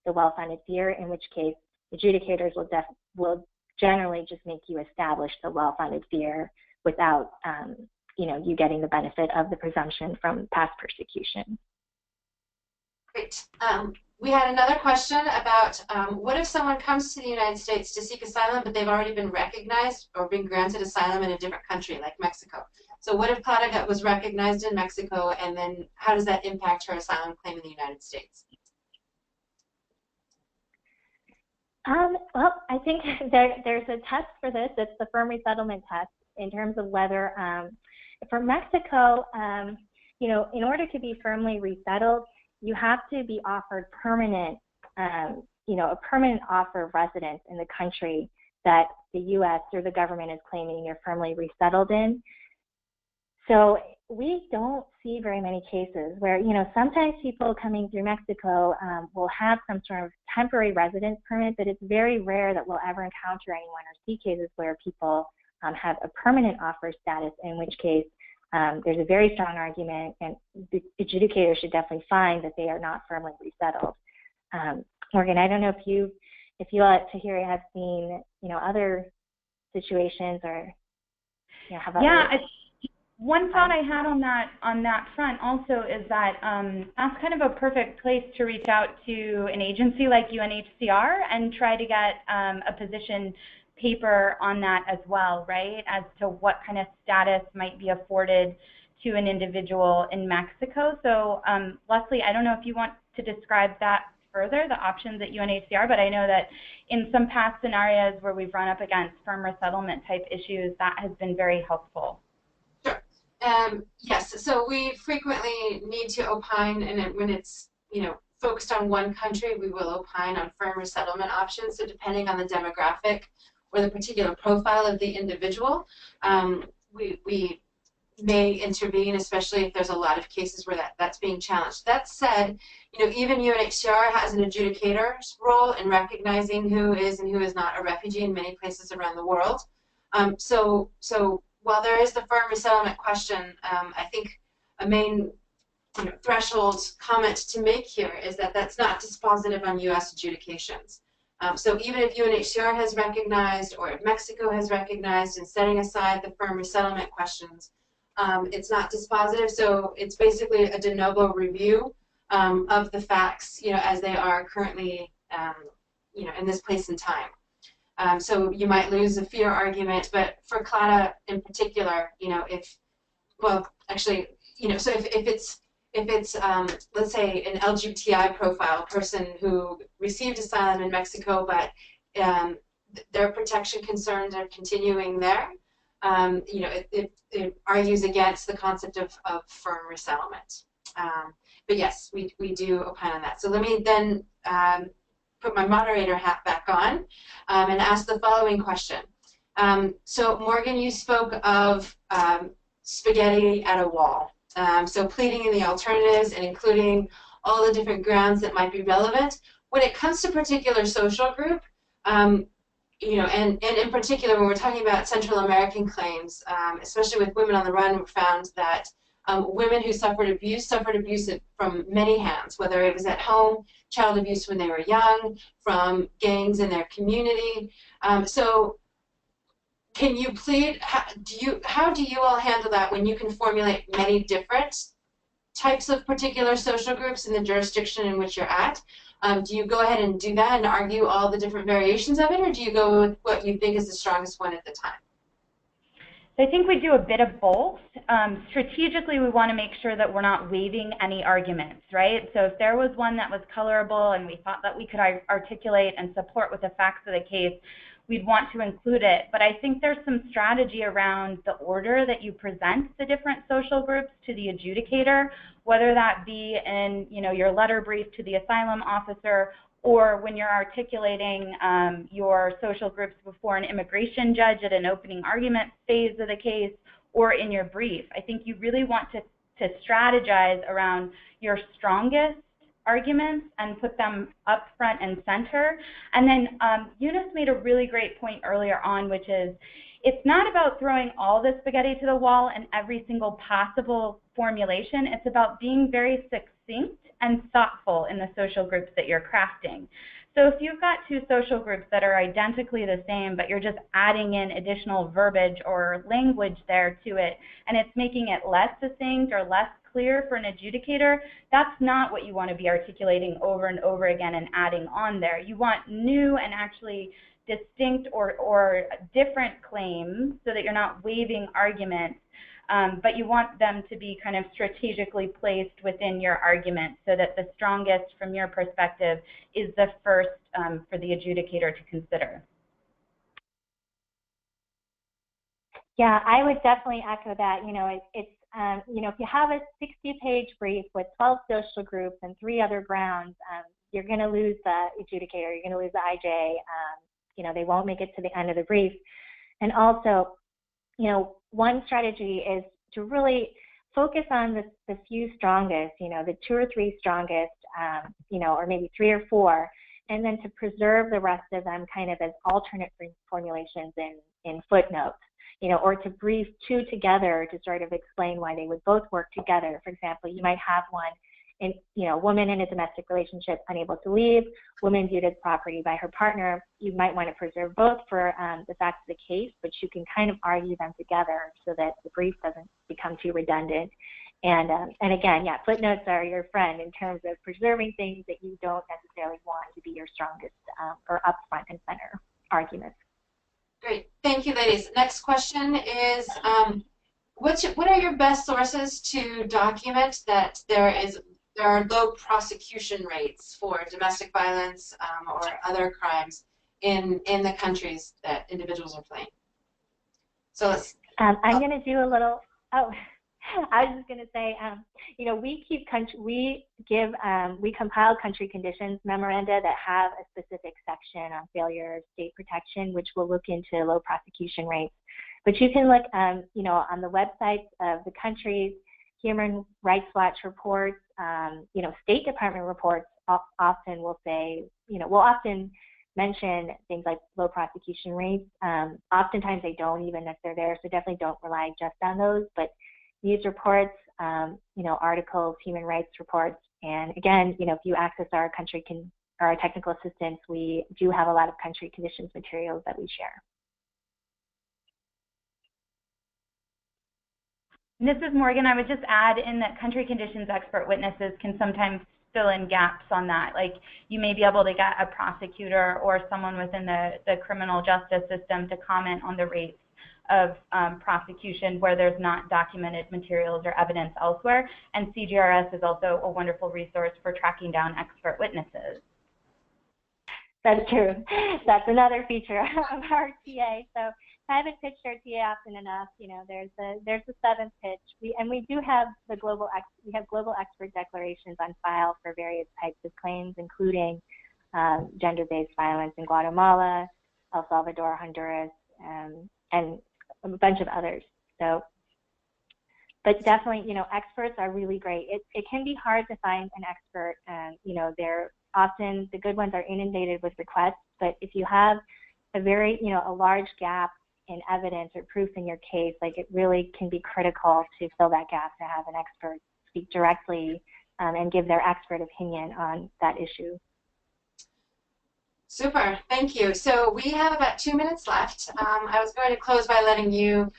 the well-founded fear, in which case adjudicators will generally just make you establish the well-founded fear without, you getting the benefit of the presumption from past persecution. Great. We had another question about what if someone comes to the United States to seek asylum, but they've already been recognized or been granted asylum in a different country, like Mexico? So what if Clara was recognized in Mexico, and then how does that impact her asylum claim in the United States? Well, I think there's a test for this. It's the firm resettlement test in terms of whether, for Mexico, in order to be firmly resettled, you have to be offered permanent, a permanent offer of residence in the country that the U.S. or the government is claiming you're firmly resettled in. So we don't see very many cases where, sometimes people coming through Mexico will have some sort of temporary residence permit, but it's very rare that we'll ever encounter anyone or see cases where people have a permanent offer status, in which case there's a very strong argument, and the adjudicator should definitely find that they are not firmly resettled. Morgan, I don't know if you at Tahirih have seen, other situations or, have other. Yeah, one thought I had on that front also is that that's kind of a perfect place to reach out to an agency like UNHCR and try to get a position paper on that as well, right? As to what kind of status might be afforded to an individual in Mexico. So Leslie, I don't know if you want to describe that further, the options at UNHCR, but I know that in some past scenarios where we've run up against firm resettlement type issues, that has been very helpful. Sure. Yes, so we frequently need to opine, and when it's focused on one country, we will opine on firm resettlement options. So depending on the demographic or the particular profile of the individual, we may intervene, especially if there's a lot of cases where that's being challenged. That said, even UNHCR has an adjudicator's role in recognizing who is and who is not a refugee in many places around the world. So while there is the firm resettlement question, I think a main threshold comment to make here is that that's not dispositive on U.S. adjudications. So even if UNHCR has recognized, or if Mexico has recognized, and setting aside the firm resettlement questions, it's not dispositive. So it's basically a de novo review of the facts, as they are currently, in this place and time. So you might lose a fear argument, but for CLATA in particular, so if it's let's say an LGBTI profile person who received asylum in Mexico, but their protection concerns are continuing there, it argues against the concept of firm resettlement. But yes, we do opine on that. So let me then put my moderator hat back on and ask the following question. So Morgan, you spoke of spaghetti at a wall. So pleading in the alternatives and including all the different grounds that might be relevant. When it comes to particular social group, and in particular when we're talking about Central American claims, especially with women on the run, we found that women who suffered abuse from many hands, whether it was at home, child abuse when they were young, from gangs in their community. So can you plead, how do you all handle that when you can formulate many different types of particular social groups in the jurisdiction in which you're at? Do you go ahead and do that and argue all the different variations of it, or do you go with what you think is the strongest one at the time? So I think we do a bit of both. Strategically, we want to make sure that we're not waiving any arguments, right? So if there was one that was colorable and we thought that we could articulate and support with the facts of the case, we'd want to include it. But I think there's some strategy around the order that you present the different social groups to the adjudicator, whether that be in your letter brief to the asylum officer, or when you're articulating your social groups before an immigration judge at an opening argument phase of the case, or in your brief. I think you really want to strategize around your strongest arguments and put them up front and center. And then Eunice made a really great point earlier on, which is it's not about throwing all the spaghetti to the wall and every single possible formulation. It's about being very succinct and thoughtful in the social groups that you're crafting. So if you've got two social groups that are identically the same, but you're just adding in additional verbiage or language there to it, and it's making it less succinct or less clear for an adjudicator, that's not what you want to be articulating over and over again and adding on there. You want new and actually distinct or different claims so that you're not waiving arguments, but you want them to be kind of strategically placed within your argument so that the strongest from your perspective is the first for the adjudicator to consider. Yeah, I would definitely echo that. It's if you have a 60-page brief with 12 social groups and 3 other grounds, you're going to lose the adjudicator, you're going to lose the IJ. They won't make it to the end of the brief. And also, one strategy is to really focus on the few strongest, the 2 or 3 strongest, or maybe 3 or 4, and then to preserve the rest of them kind of as alternate formulations in footnotes, or to brief 2 together to sort of explain why they would both work together. For example, you might have one in, woman in a domestic relationship unable to leave, woman viewed as property by her partner. You might want to preserve both for the facts of the case, but you can kind of argue them together so that the brief doesn't become too redundant. And again, yeah, footnotes are your friend in terms of preserving things that you don't necessarily want to be your strongest or up front and center arguments. Great, thank you, ladies. Next question is, what are your best sources to document that there are low prosecution rates for domestic violence or other crimes in the countries that individuals are fleeing? So let's. I'm going to do a little. Oh, I was just going to say, we compile country conditions memoranda that have a specific section on failure of state protection, which will look into low prosecution rates. But you can look, on the websites of the countries, Human Rights Watch reports, State Department reports often will say, will often mention things like low prosecution rates. Oftentimes they don't, even if they're there, so definitely don't rely just on those. But news reports, articles, human rights reports, and again, if you access our our technical assistance, we do have a lot of country conditions materials that we share. This is Morgan. I would just add in that country conditions expert witnesses can sometimes fill in gaps on that. Like, you may be able to get a prosecutor or someone within the criminal justice system to comment on the rates of prosecution where there's not documented materials or evidence elsewhere. And CGRS is also a wonderful resource for tracking down expert witnesses. That's true. That's another feature of our TA. So I haven't pitched our TA often enough. There's the 7th pitch. We do have global expert declarations on file for various types of claims, including gender-based violence in Guatemala, El Salvador, Honduras, and a bunch of others. So, but definitely, experts are really great. It can be hard to find an expert, they're often, the good ones are inundated with requests, but if you have a large gap in evidence or proof in your case, it really can be critical to fill that gap to have an expert speak directly and give their expert opinion on that issue. Super, thank you. So we have about 2 minutes left. I was going to close by letting you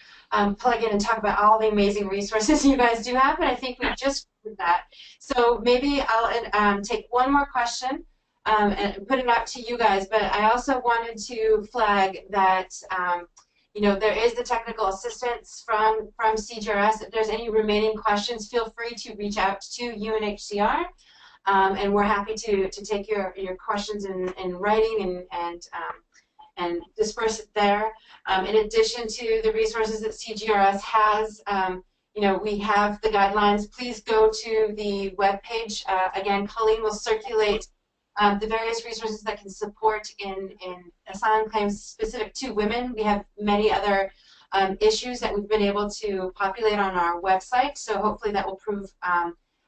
plug in and talk about all the amazing resources you guys do have, but I think we just did that. So maybe I'll take one more question and put it out to you guys, but I also wanted to flag that there is the technical assistance from CGRS. If there's any remaining questions, feel free to reach out to UNHCR. And we're happy to take your questions in writing and disperse it there. In addition to the resources that CGRS has, we have the guidelines. Please go to the webpage. Again, Colleen will circulate the various resources that can support in asylum claims specific to women. We have many other issues that we've been able to populate on our website, so hopefully that will prove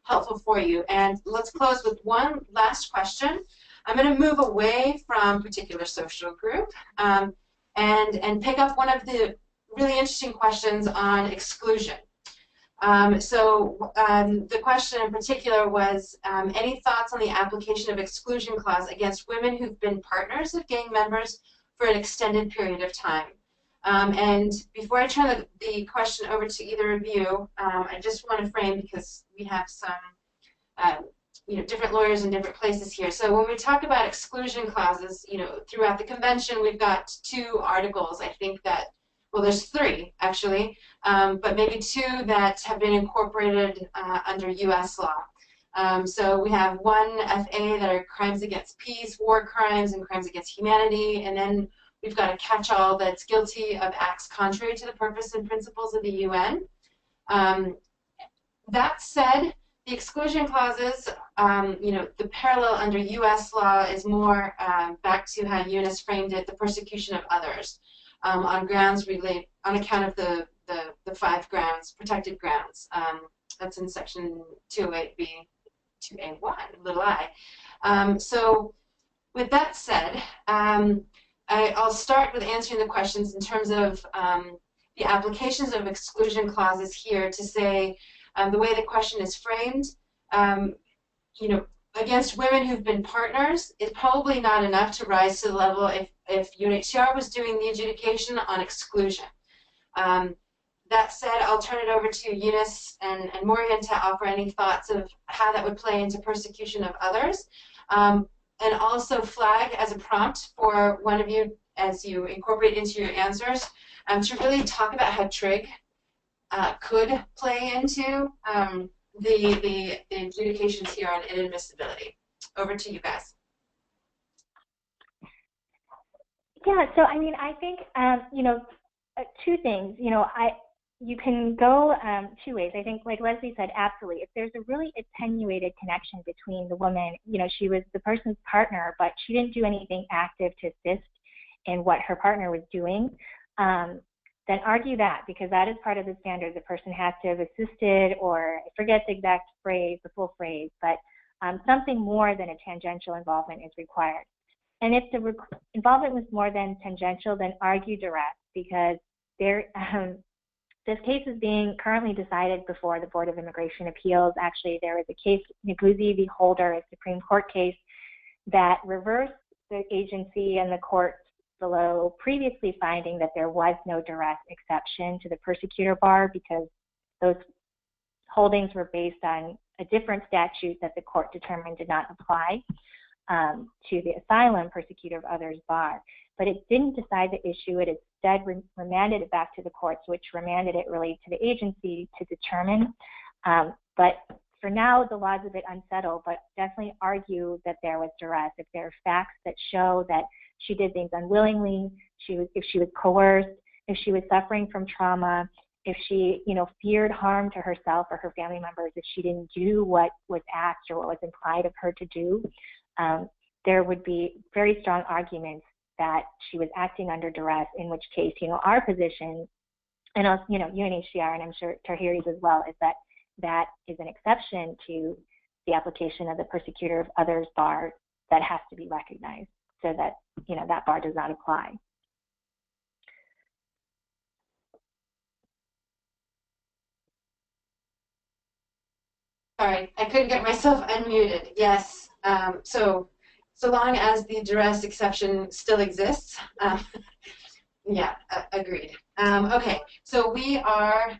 helpful for you. And let's close with one last question. I'm going to move away from particular social group and pick up one of the really interesting questions on exclusion. The question in particular was, any thoughts on the application of exclusion clause against women who've been partners of gang members for an extended period of time? And before I turn the question over to either of you, I just want to frame, because we have some different lawyers in different places here. So when we talk about exclusion clauses, throughout the convention, we've got 2 articles, I think that, well, there's 3 actually, but maybe 2 that have been incorporated under U.S. law. So we have 1 FA that are crimes against peace, war crimes, and crimes against humanity, and then we've got a catch-all that's guilty of acts contrary to the purpose and principles of the UN. That said, the exclusion clauses, the parallel under U.S. law is more back to how Eunice framed it, the persecution of others on grounds on account of the 5 grounds, protected grounds. That's in section 208B, 2A1, little I. So with that said, I'll start with answering the questions in terms of the applications of exclusion clauses here to say the way the question is framed, against women who've been partners is probably not enough to rise to the level if UNHCR was doing the adjudication on exclusion. That said, I'll turn it over to Eunice and Morgan to offer any thoughts of how that would play into persecution of others. And also flag as a prompt for one of you as you incorporate into your answers to really talk about how TRIG could play into the adjudications here on inadmissibility. Over to you guys. Yeah, so I mean, I think, 2 things. You can go 2 ways. I think, like Leslie said, absolutely. If there's a really attenuated connection between the woman, she was the person's partner, but she didn't do anything active to assist in what her partner was doing, then argue that, because that is part of the standard. The person has to have assisted, or I forget the exact phrase, the full phrase, but something more than a tangential involvement is required. And if the involvement was more than tangential, then argue duress, because this case is being currently decided before the Board of Immigration Appeals. Actually, there is a case, Neguzzi v. Holder, a Supreme Court case, that reversed the agency and the court below previously finding that there was no duress exception to the persecutor bar, because those holdings were based on a different statute that the court determined did not apply to the asylum persecutor of others bar. But it didn't decide the issue. It instead remanded it back to the courts, which remanded it really to the agency to determine. But for now, the law is a bit unsettled, but definitely argue that there was duress. If there are facts that show that she did things unwillingly, if she was coerced, if she was suffering from trauma, if she, feared harm to herself or her family members, if she didn't do what was asked or what was implied of her to do, there would be very strong arguments that she was acting under duress, in which case, our position, and also, UNHCR, and I'm sure Tahirih's as well, is that that is an exception to the application of the persecutor of others bar that has to be recognized, so that, that bar does not apply. Sorry, I couldn't get myself unmuted. Yes, so long as the duress exception still exists, yeah, agreed. Okay, so we are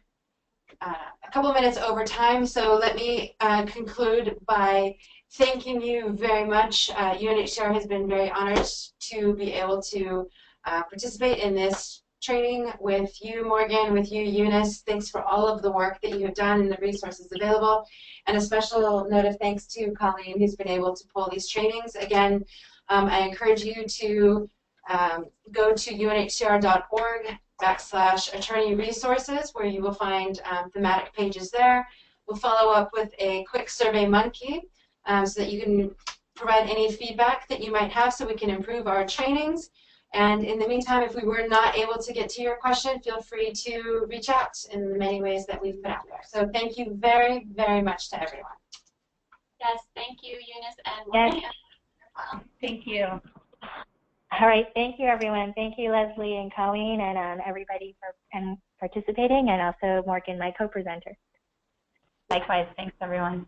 a couple minutes over time, so let me conclude by thanking you very much. UNHCR has been very honored to be able to participate in this training with you, Morgan, with you, Eunice. Thanks for all of the work that you have done and the resources available. And a special note of thanks to Colleen, who's been able to pull these trainings. Again, I encourage you to go to unhcr.org/attorney resources, where you will find thematic pages there. We'll follow up with a quick Survey Monkey so that you can provide any feedback that you might have so we can improve our trainings. And in the meantime, if we were not able to get to your question, feel free to reach out in the many ways that we've put out there. So thank you very, very much to everyone. Yes, thank you, Eunice and Yes. Morgan. Thank you. All right, thank you, everyone. Thank you, Leslie and Colleen, and everybody for participating, and also Morgan, my co-presenter. Likewise, thanks, everyone.